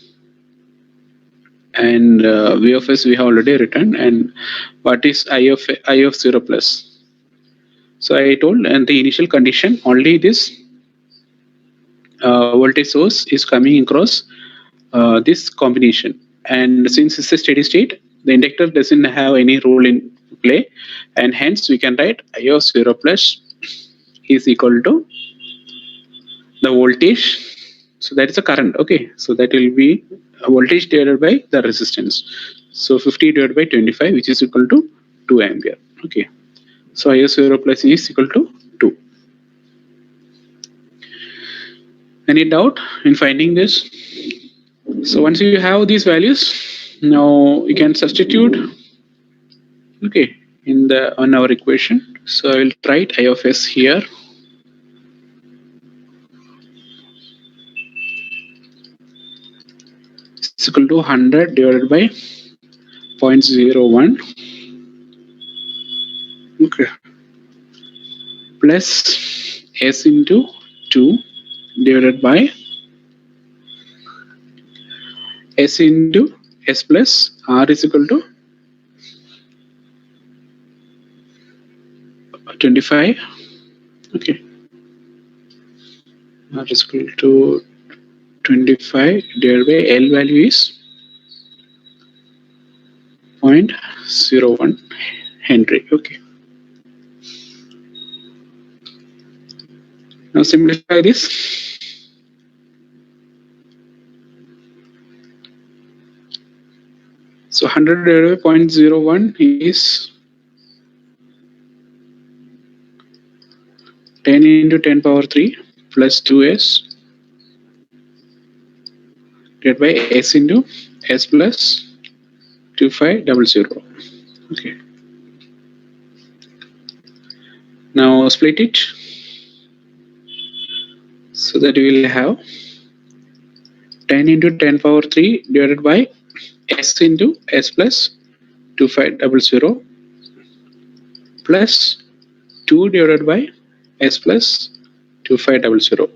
and V of S we have already written, and what is I of 0 plus. So I told, and the initial condition only this voltage source is coming across this combination and since it's a steady state, the inductor doesn't have any role in play, and hence we can write I of 0 plus is equal to the voltage. So that is a current. Okay, so that will be a voltage divided by the resistance. So 50 divided by 25, which is equal to 2 ampere. Okay, so I of 0 plus is equal to 2. Any doubt in finding this? So once you have these values, now you can substitute, okay, in the on our equation. So I will write I of s here. It's equal to 100 divided by 0.01, okay, plus s into 2 divided by s into s plus r is equal to 25. Okay, r is equal to 25 divided by L value is 0.01 Henry. Okay, now simplify this. So 100 divided by 0.01 is 10 into 10 power 3 plus 2s divided by s into s plus 2500. Okay, now split it so that we will have 10 into 10 power 3 divided by s into s plus 2500 plus 2 divided by s plus 2500.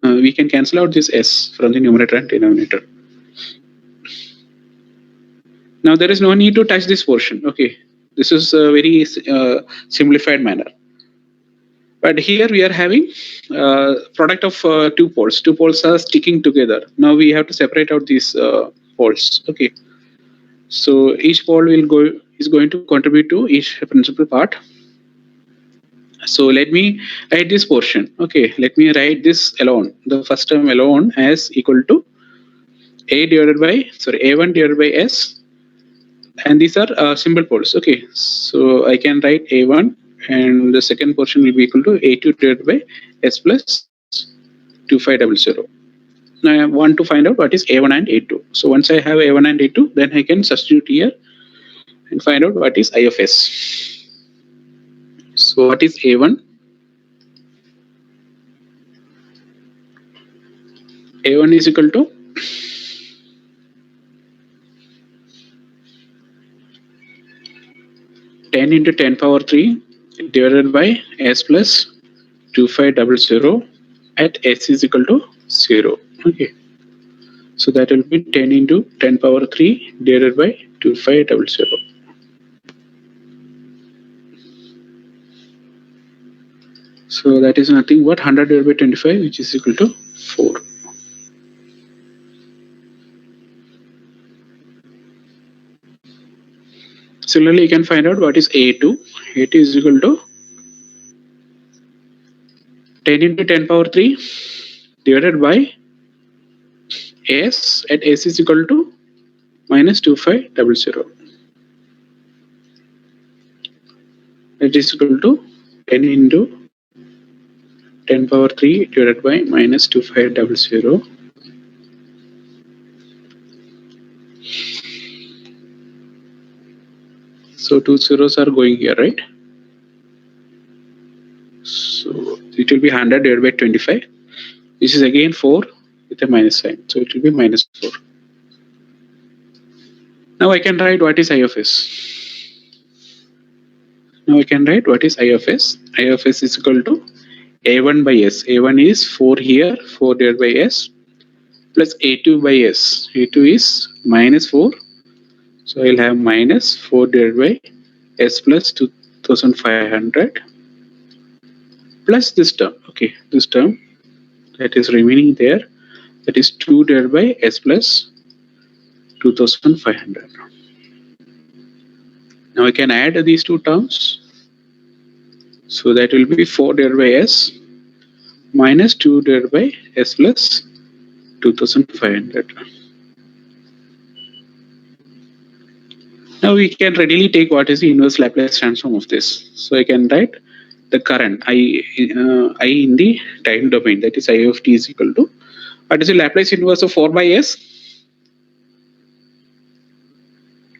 We can cancel out this s from the numerator and denominator. Now there is no need to touch this portion. Okay, this is a very simplified manner. But here we are having product of two poles. Two poles are sticking together. Now we have to separate out these poles. Okay, so each pole is going to contribute to each principal part. So let me write this portion. Okay, let me write this alone. The first term alone as equal to a1 divided by s, and these are simple poles. Okay, so I can write a1, and the second portion will be equal to a2 divided by s plus 2500. Now I want to find out what is a1 and a2. So once I have a1 and a2, then I can substitute here and find out what is I of s. So what is a1? a1 is equal to 10 into 10 power 3 divided by s plus 2500 at s is equal to 0. Okay, so that will be 10 into 10 power 3 divided by 2500. So that is nothing but 100 divided by 25, which is equal to 4. Similarly, you can find out what is a2. a2 is equal to 10 into 10 power 3 divided by s at s is equal to minus 2500. That is equal to 10 into 10 power 3 divided by minus 2500. So two zeros are going here, right? So it will be 100 divided by 25. This is again 4 with a minus sign. So it will be minus 4. Now I can write what is I of s. Now I can write what is I of s. I of s is equal to a1 by s. a1 is 4 here, 4 divided by s, plus a2 by s. a2 is minus 4. So I'll have minus 4 divided by s plus 2500 plus this term. Okay, this term that is remaining there, that is 2 divided by s plus 2500. Now I can add these two terms. So that will be 4 divided by s minus 2 divided by s plus 2500. Now we can readily take what is the inverse Laplace transform of this. So I can write the current I in the time domain, that is I of t is equal to what is the Laplace inverse of 4 by s?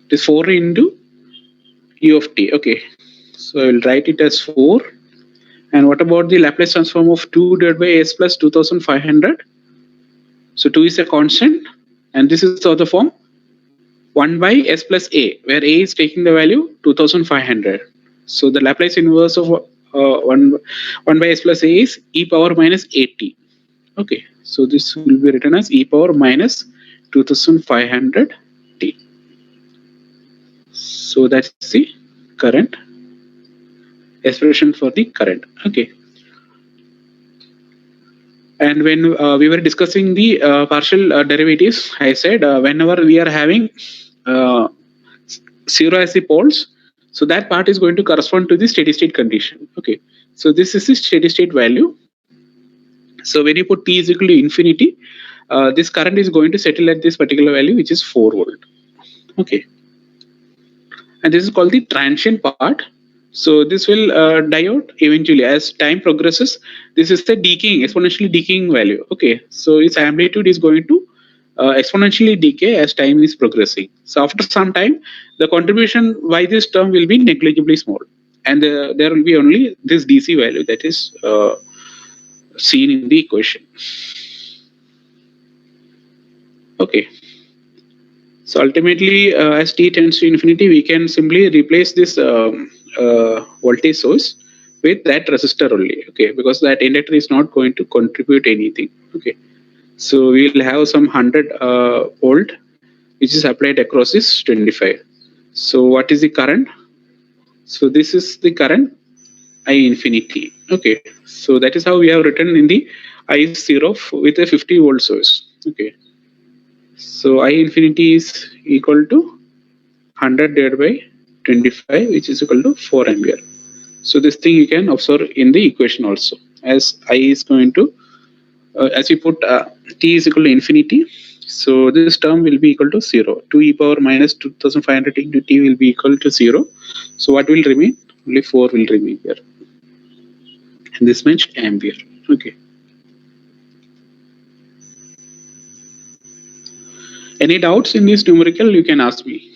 It is 4 into u of t. Okay, so I will write it as 4. And what about the Laplace transform of 2 divided by s plus 2500? So 2 is a constant, and this is the other form 1 by s plus a, where a is taking the value 2500. So the Laplace inverse of 1 by s plus a is e power minus at. Okay, so this will be written as e power minus 2500 t. So that's the current expression for the current. Okay. And when we were discussing the partial derivatives, I said whenever we are having uh, 0 as the poles, so that part is going to correspond to the steady state condition. Okay, so this is the steady state value. So when you put t is equal to infinity, this current is going to settle at this particular value, which is 4 volt. Okay, and this is called the transient part. So this will die out eventually as time progresses. This is the decaying, exponentially decaying value. Okay, so its amplitude is going to exponentially decay as time is progressing. So after some time, the contribution by this term will be negligibly small, and there will be only this DC value that is seen in the equation. Okay. So ultimately, as t tends to infinity, we can simply replace this voltage source with that resistor only. Okay, because that inductor is not going to contribute anything. Okay, so we will have some 100 volt which is applied across this 25. So what is the current? So this is the current I infinity. Okay, so that is how we have written in the I0 with a 50 volt source. Okay, so I infinity is equal to 100 divided by 25, which is equal to 4 ampere. So this thing you can observe in the equation also, as I is going to as we put t is equal to infinity, so this term will be equal to 0. 2 e power minus 2500 into t will be equal to 0. So what will remain? Only 4 will remain here, and this means ampere. Okay, any doubts in this numerical, you can ask me.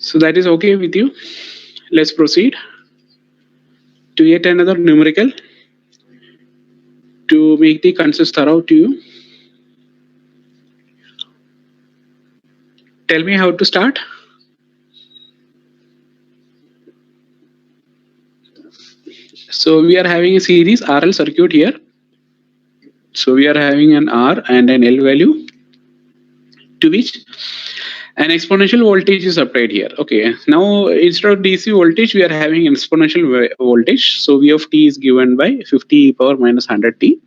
So that is okay with you. Let's proceed to yet another numerical to make the concepts thorough to you. Tell me how to start. So we are having a series RL circuit here. So we are having an R and an L value to which an exponential voltage is applied here. Okay, now instead of DC voltage, we are having an exponential voltage. So V of t is given by 50 e power minus 100 t.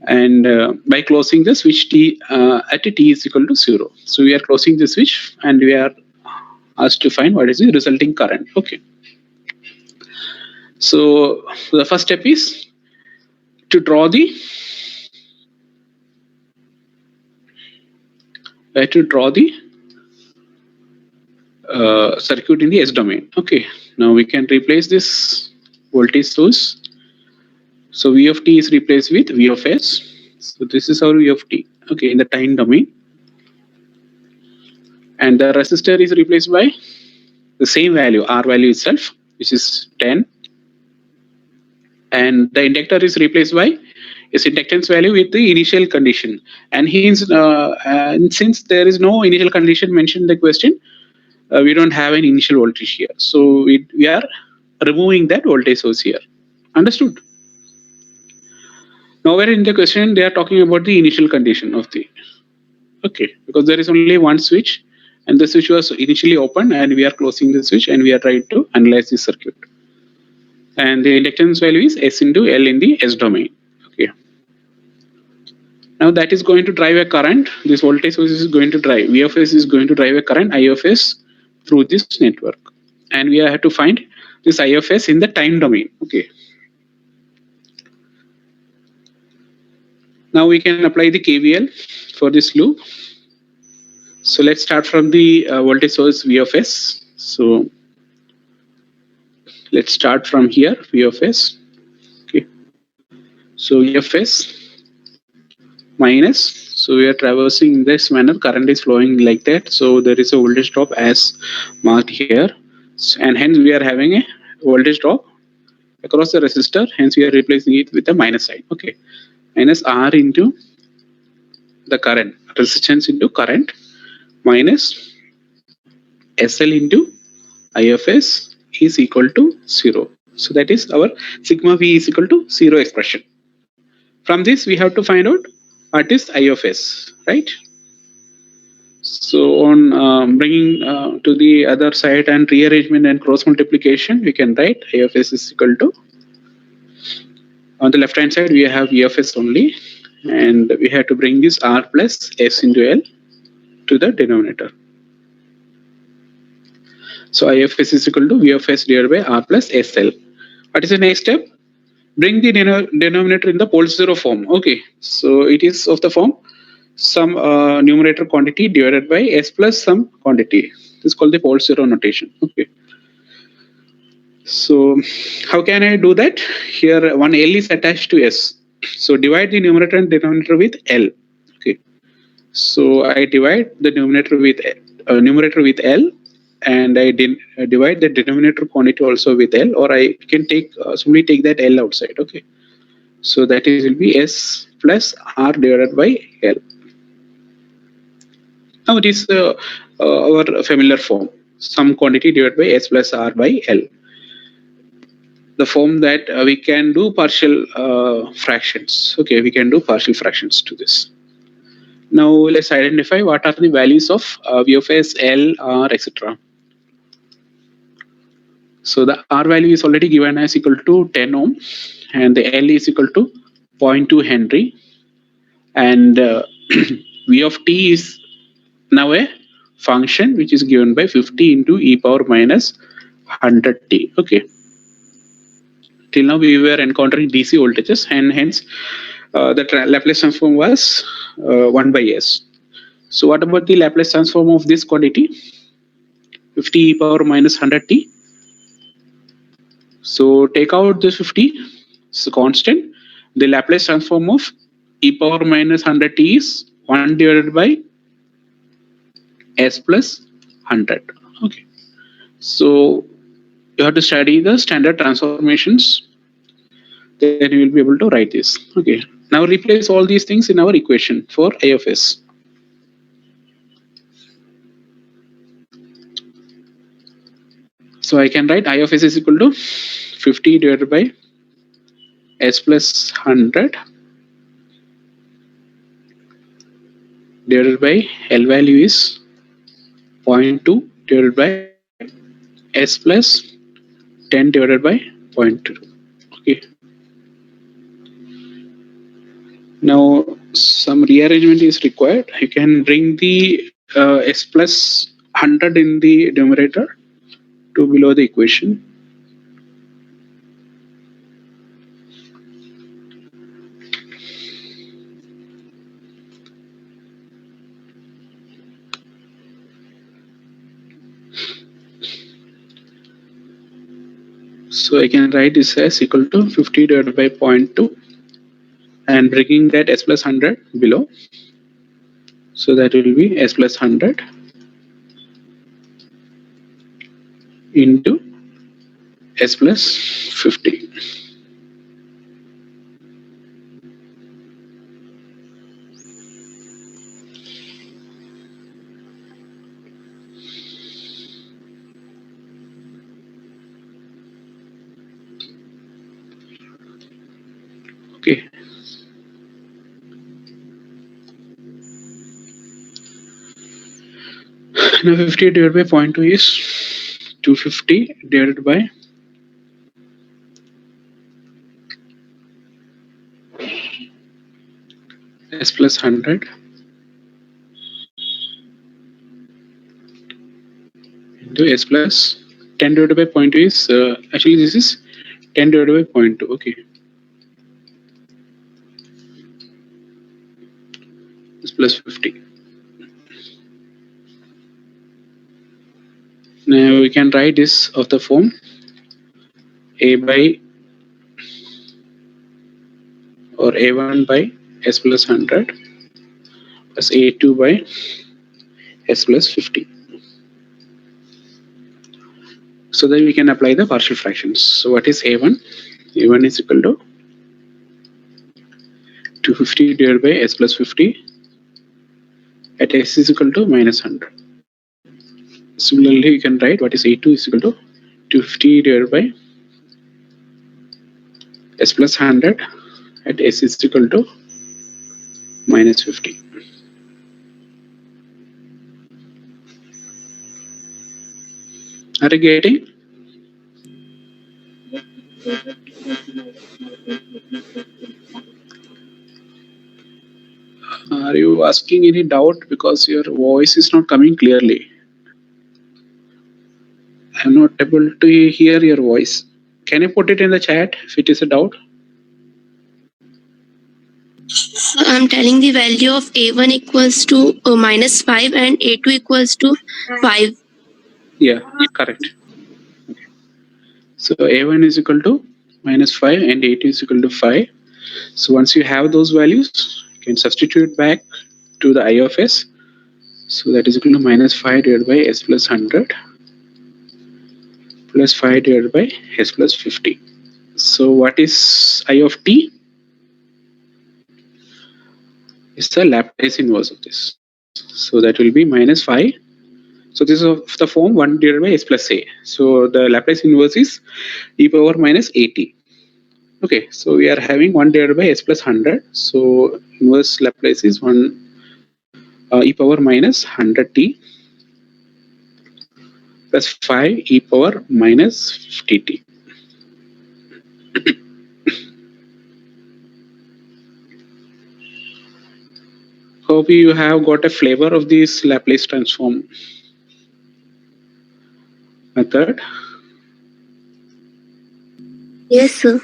And by closing the switch t at t is equal to 0. So we are closing the switch and we are asked to find what is the resulting current. Okay. So the first step is to draw the circuit in the S domain. Okay, now we can replace this voltage source. So V of t is replaced with V of S. So this is our V of t. Okay, in the time domain, and the resistor is replaced by the same value, R value itself, which is 10. and the inductor is replaced by its inductance value with the initial condition. And and since there is no initial condition mentioned in the question, we don't have an initial voltage here. So we are removing that voltage source here. Understood? Nowhere in the question they are talking about the initial condition of the, okay, because there is only one switch and the switch was initially open and we are closing the switch and we are trying to analyze the circuit. And the inductance value is S into L in the S domain. Okay. Now that is going to drive a current. This voltage source is going to drive. V of S is going to drive a current I of S through this network. And we have to find this I of S in the time domain. Okay. Now we can apply the KVL for this loop. So let's start from the voltage source V of S. So let's start from here, V of S. Okay. So V of S minus, so we are traversing in this manner, current is flowing like that, so there is a voltage drop as marked here, and hence we are having a voltage drop across the resistor, hence we are replacing it with a minus sign. Okay, minus R into the current, resistance into current, minus SL into IFS is equal to 0. So that is our sigma V is equal to 0 expression. From this we have to find out what is IFS, right? So on bringing to the other side and rearrangement and cross multiplication, we can write IFS is equal to, on the left hand side we have EFS only, and we have to bring this R plus S into L to the denominator. So IFS is equal to VFS divided by R plus SL. What is the next step? Bring the denominator in the pole zero form. Okay, so it is of the form some numerator quantity divided by S plus some quantity. This is called the pole zero notation. Okay. So how can I do that? Here one L is attached to S. So divide the numerator and denominator with L. Okay. So I divide the numerator with L, and I divide the denominator quantity also with L, or I can take simply take that L outside. Okay. So that is will be S plus R divided by L. Now it is our familiar form, some quantity divided by S plus R by L. The form that we can do partial fractions. Okay, we can do partial fractions to this. Now let's identify what are the values of V of S, L, R, etc. So the R value is already given as equal to 10 ohm, and the L is equal to 0.2 Henry, and V of T is now a function which is given by 50 into e power minus 100t. Okay. Till now we were encountering DC voltages, and hence the Laplace transform was 1 by S. So what about the Laplace transform of this quantity? 50 e power minus 100t. So take out this 50, it's a constant. The Laplace transform of e power minus 100t is 1 divided by S plus 100. Okay. So you have to study the standard transformations, then you will be able to write this. Okay. Now replace all these things in our equation for A of S. So I can write I of S is equal to 50 divided by S plus 100 divided by L value is 0.2 divided by S plus 10 divided by 0.2. Okay. Now some rearrangement is required. You can bring the S plus 100 in the numerator to below the equation. So I can write this as equal to 50 divided by 0.2 and bringing that S plus 100 below. So that will be S plus 100 into S plus 50. Now 50 divided by 0.2 is 250 divided by s plus 100 into s plus 10 divided by 0.2 is actually this is 10 divided by 0.2. Okay, s plus 50. Now we can write this of the form a by or a1 by s plus 100 plus a2 by s plus 50. So that we can apply the partial fractions. So what is a1? a1 is equal to 250 divided by s plus 50 at s is equal to minus 100. Similarly, you can write what is a2 is equal to 250 divided by s plus 100 at s is equal to minus 50. Are you getting? Are you asking any doubt because your voice is not coming clearly? I'm not able to hear your voice. Can you put it in the chat if it is a doubt? So I'm telling the value of a1 equals to minus 5 and a2 equals to 5. Yeah, correct. Okay. So a1 is equal to minus 5 and a2 is equal to 5. So once you have those values, you can substitute back to the I of s. So that is equal to minus 5 divided by s plus 100 plus 5 divided by s plus 50. So what is I of t? Is the Laplace inverse of this. So that will be minus 5. So this is of the form 1 divided by s plus a. So the Laplace inverse is e power minus at. Okay, so we are having 1 divided by s plus 100. So inverse Laplace is 1 e power minus 100t plus 5 e power minus 50t. Hope you have got a flavor of this Laplace transform method. Yes, sir.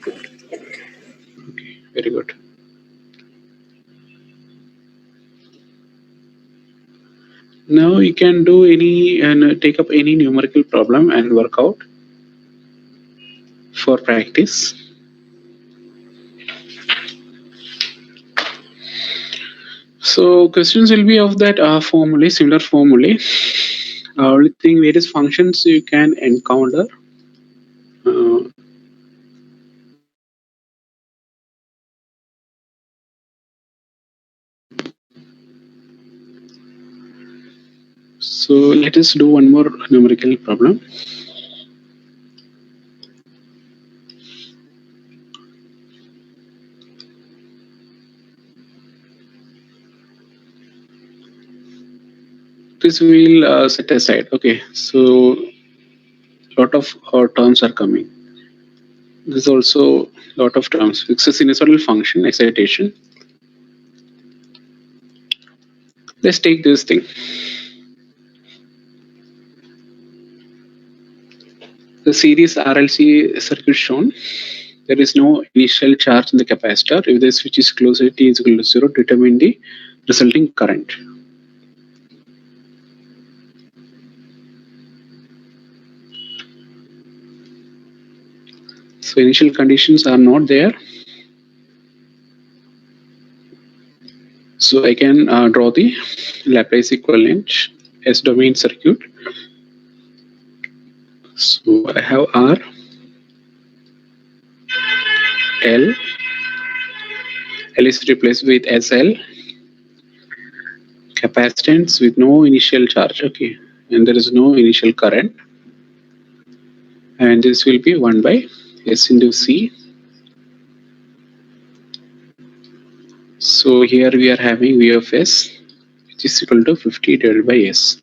Okay, very good. Now you can do any and take up any numerical problem and work out for practice. So questions will be of that form only, similar form only. Only thing various functions you can encounter. So let us do one more numerical problem. This we'll set aside. Okay, so lot of terms are coming. There's also lot of terms. It's a sinusoidal function excitation. Let's take this thing. The series RLC circuit shown. There is no initial charge in the capacitor. If the switch is closed at t is equal to 0, determine the resulting current. So initial conditions are not there. So I can draw the Laplace equivalent S domain circuit. So I have R, L is replaced with SL, capacitance with no initial charge. Okay, and there is no initial current. And this will be 1 by S into C. So here we are having V of S, which is equal to 50 divided by S.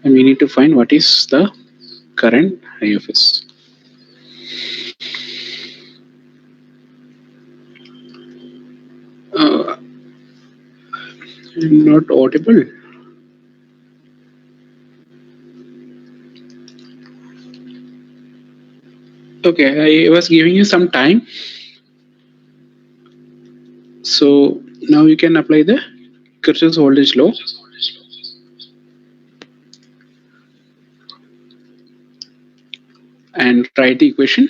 and we need to find what is the current IFS. I'm not audible. Okay, I was giving you some time. So now you can apply the Kirchhoff's voltage law. And write the equation.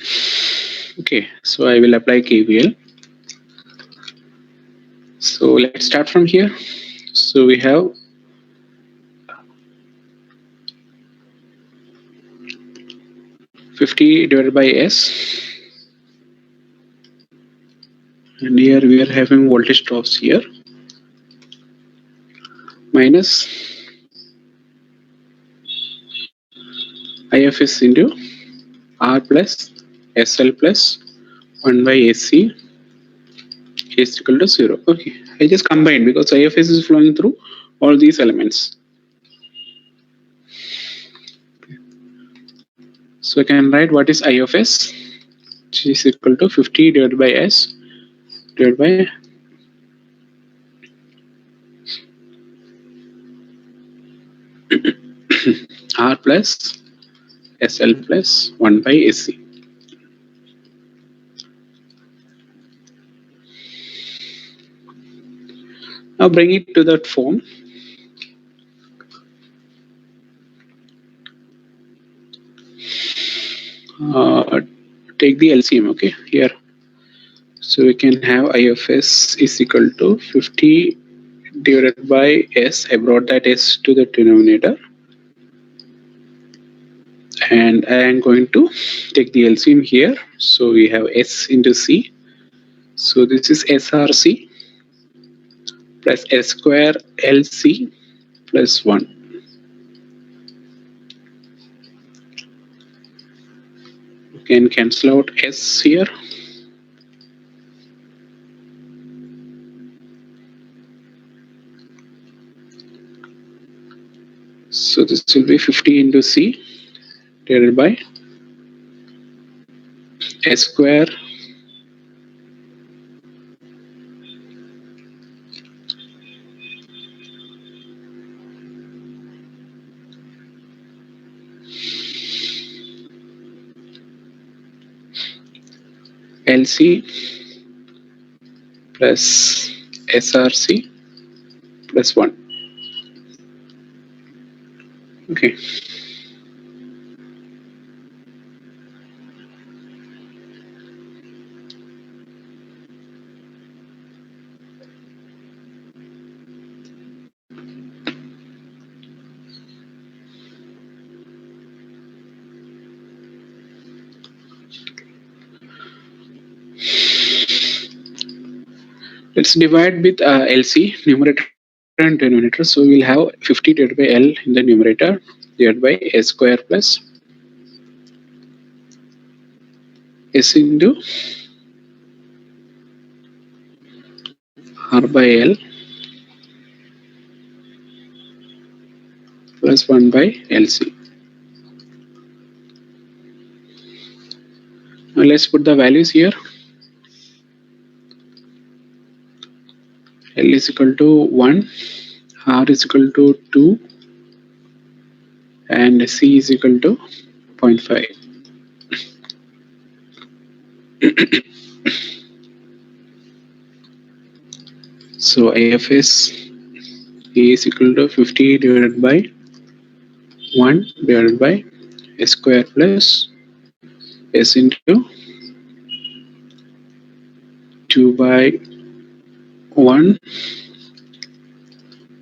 Okay, so I will apply KVL. So let's start from here. So we have 50 divided by S, and here we are having voltage drops here, minus IFS into R plus SL plus 1 by AC is equal to 0. Okay, I just combined because IFS is flowing through all these elements. So I can write what is IFS, which is equal to 50 divided by S divided by R plus SL plus 1 by AC. Now bring it to that form. Take the LCM, okay, here. So we can have IFS is equal to 50 divided by S. I brought that S to the denominator. And I am going to take the LCM here. So we have S into C. So this is SRC plus S square LC plus 1. You can cancel out S here. So this will be 50 into C divided by S square LC plus SRC plus 1. Okay. Let's divide with LC, numerator and denominator. So we'll have 50 divided by L in the numerator divided by S square plus S into R by L plus 1 by LC. Now let's put the values here. L is equal to 1, R is equal to 2, and C is equal to 0.5. So IFS is equal to 50 divided by 1 divided by S square plus S into 2 by 1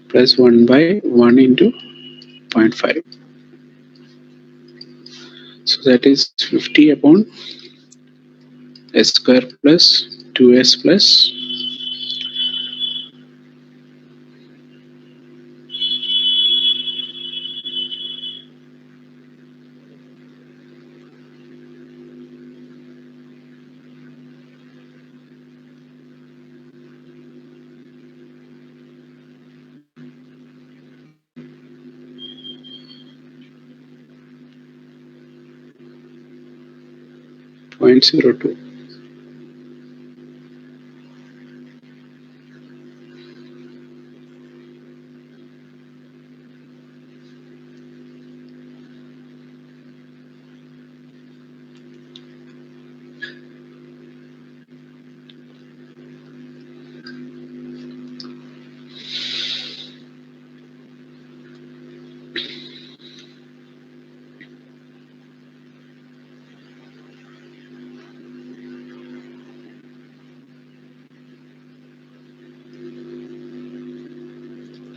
plus 1 by 1 into 0.5. So that is 50 upon S square plus 2S plus 0.02.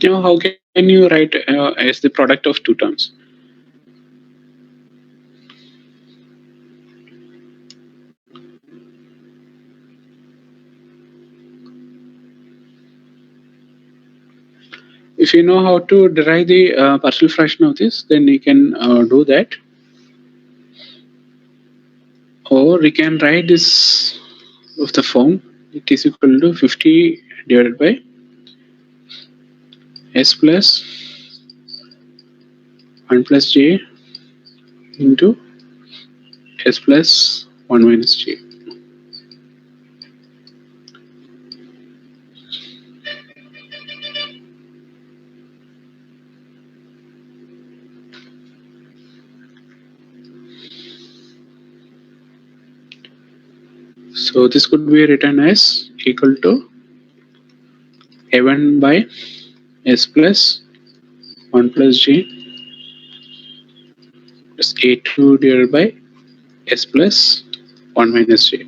Now, how can you write as the product of two terms? If you know how to derive the partial fraction of this, then you can do that. Or we can write this of the form, it is equal to 50 divided by s plus 1 plus j into s plus 1 minus j. So this could be written as equal to a1 by s plus 1 plus j plus a2 divided by s plus 1 minus j.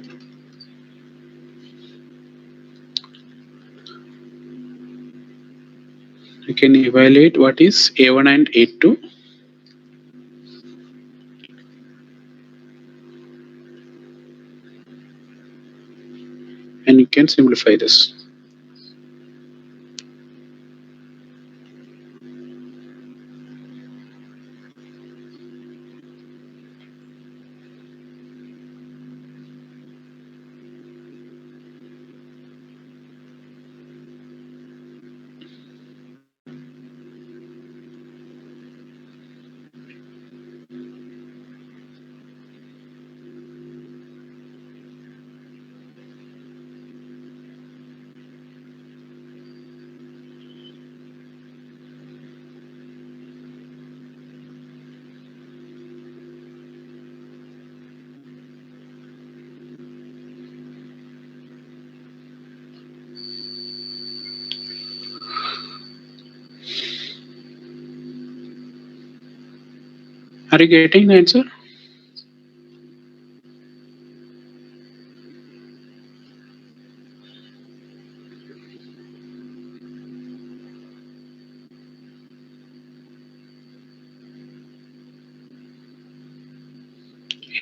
You can evaluate what is a1 and a2. And you can simplify this. Are you getting the answer?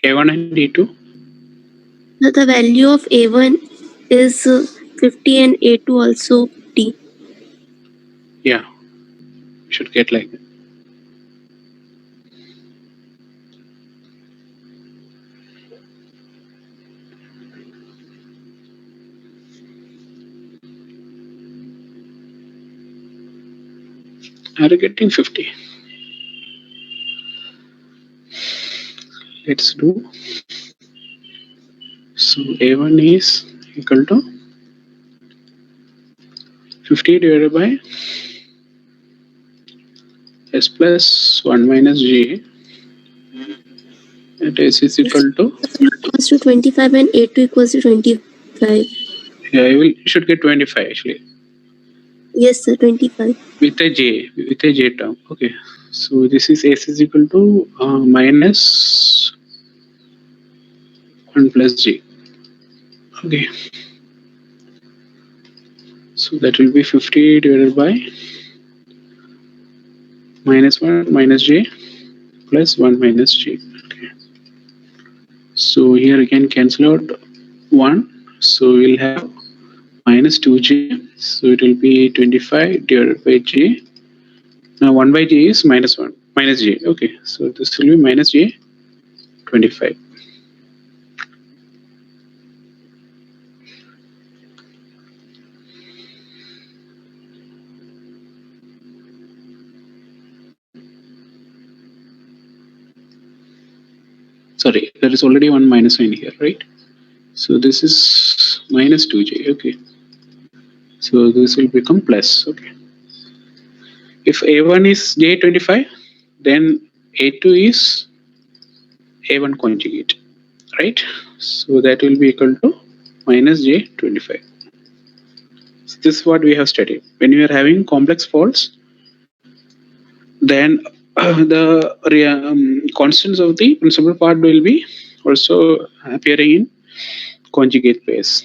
A1 and A2? The value of A1 is 50 and A2 also 50. Yeah, you should get like that. Are you getting 50? Let's do. So A1 is equal to 50 divided by s plus 1 minus j. That is equal to. Equals to 25 and A2 equals to 25. Yeah, you should get 25 actually. Yes, sir, 25. With a j term. Okay. So this is s is equal to minus 1 plus j. Okay. So that will be 50 divided by minus 1 minus j plus 1 minus j. Okay. So here we can cancel out 1. So we'll have minus 2j. So it will be 25 divided by j. Now 1 by j is minus 1. Minus j. Okay. So this will be minus j 25. sorry, there is already one minus sign here, right? So this is minus 2j. Okay, so this will become plus. Okay, if a1 is j25, then a2 is a1 conjugate, right? So that will be equal to minus j25. So this is what we have studied. When we are having complex faults, then the constants of the principal part will be also appearing in conjugate pairs.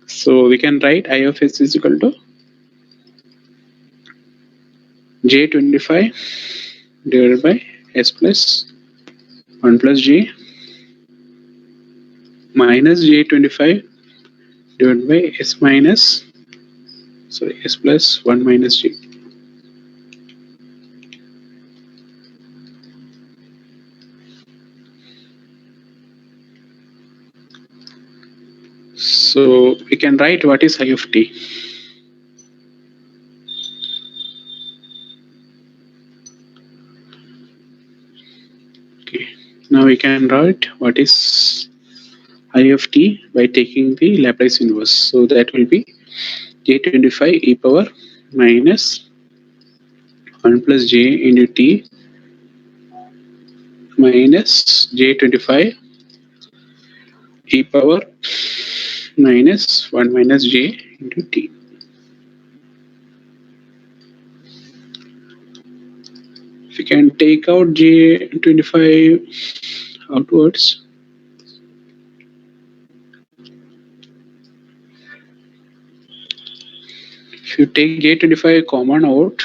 So we can write I of s is equal to j25 divided by s plus 1 plus j minus j25 divided by s minus, sorry, s plus 1 minus j. So we can write what is I of t. Okay, now we can write what is I of t by taking the Laplace inverse. So that will be j25 e power minus 1 plus j into t minus j25 e power minus 1 minus j into t. If you can take out j25 outwards, if you take j25 common out,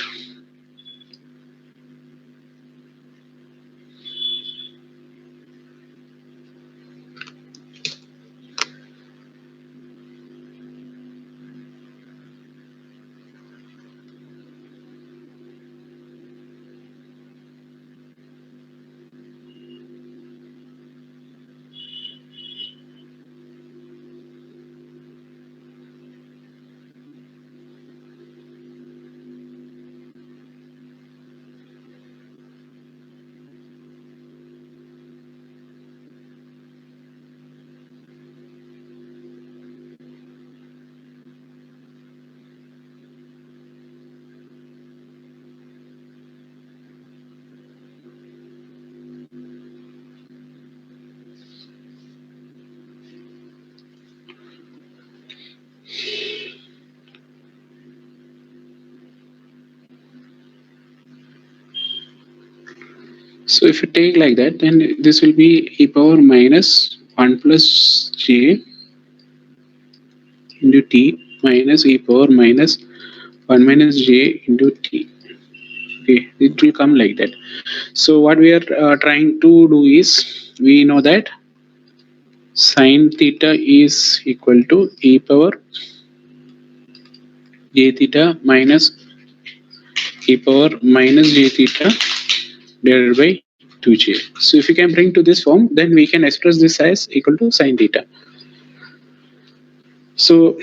so if you take like that, then this will be e power minus 1 plus j into t minus e power minus 1 minus j into t. Okay, it will come like that. So what we are trying to do is, we know that sine theta is equal to e power j theta minus e power minus j theta divided by 2j. So if you can bring to this form, then we can express this as equal to sine theta. So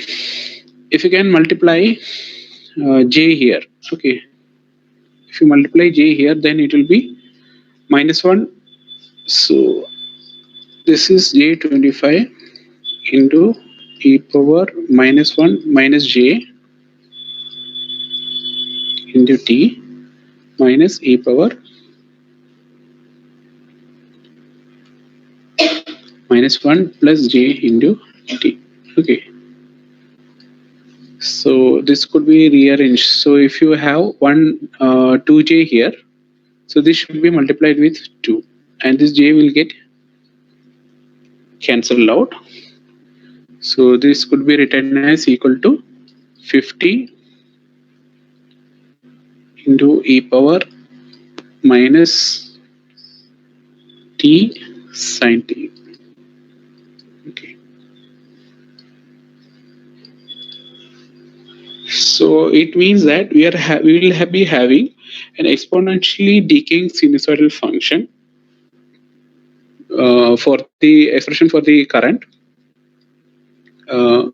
if you can multiply j here, okay, if you multiply j here, then it will be minus 1. So this is j25 into e power minus 1 minus j into t minus e power minus 1 plus j into t. Okay, so this could be rearranged. So if you have 2j here, so this should be multiplied with 2, and this j will get cancelled out. So this could be written as equal to 50 into e power minus t sine t. Okay. So it means that we will be having an exponentially decaying sinusoidal function for the expression for the current when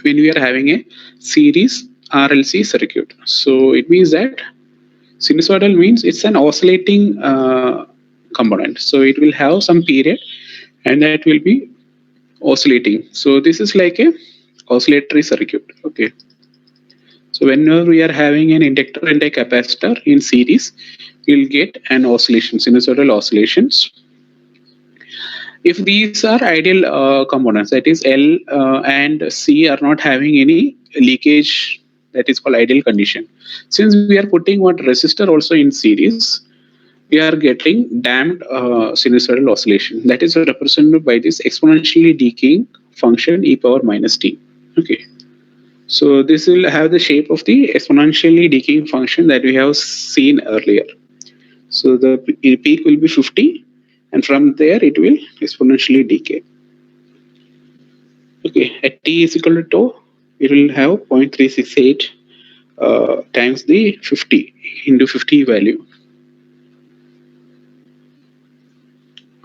we are having a series RLC circuit. So it means that sinusoidal means it's an oscillating component. So it will have some period and that will be oscillating. So this is like a oscillatory circuit. Okay. So whenever we are having an inductor and a capacitor in series, we'll get an oscillation, sinusoidal oscillations. If these are ideal components, that is L and C are not having any leakage, that is called ideal condition. Since we are putting one resistor also in series, we are getting damped sinusoidal oscillation, that is represented by this exponentially decaying function e power minus t. Okay. So this will have the shape of the exponentially decaying function that we have seen earlier. So the peak will be 50, and from there it will exponentially decay. Okay, at t is equal to tau, it will have 0.368 times the 50 into 50 value.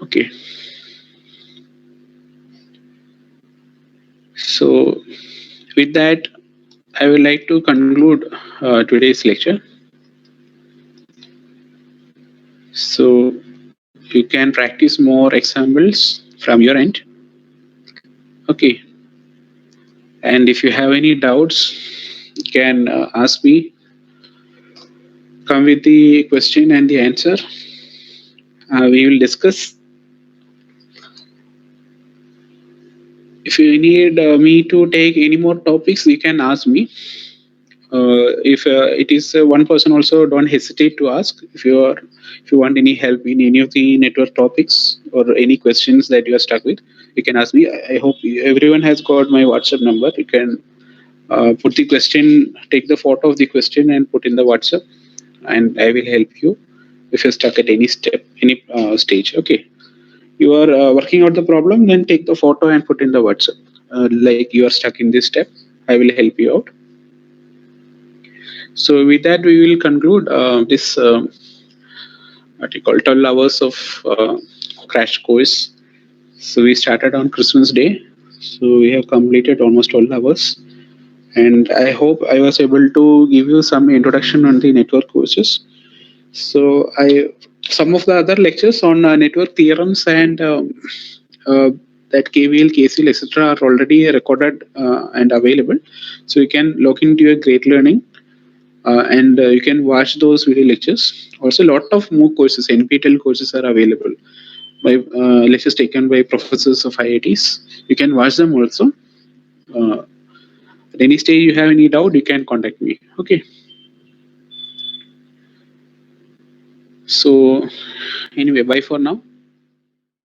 Okay. So with that, I would like to conclude today's lecture. So you can practice more examples from your end. Okay. And if you have any doubts, you can ask me. Come with the question and the answer. We will discuss. If you need me to take any more topics, you can ask me. If it is one person, also don't hesitate to ask. If you want any help in any of the network topics or any questions that you are stuck with, you can ask me. I hope everyone has got my WhatsApp number. You can put the question, take the photo of the question and put in the WhatsApp, and I will help you if you're stuck at any step, any stage. Okay. You are working out the problem, then take the photo and put in the WhatsApp. Like you are stuck in this step, I will help you out. So with that, we will conclude this what you call 12 hours of crash course. So we started on Christmas Day. So we have completed almost 12 hours. And I hope I was able to give you some introduction on the network courses. So some of the other lectures on network theorems and uh, that KVL, KCL, etc. are already recorded and available. So you can log into your Great Learning and you can watch those video lectures. Also, a lot of MOOC courses, NPTEL courses are available by lectures taken by professors of IITs. You can watch them also. Uh, at any stage you have any doubt, you can contact me. Okay. So anyway, bye for now.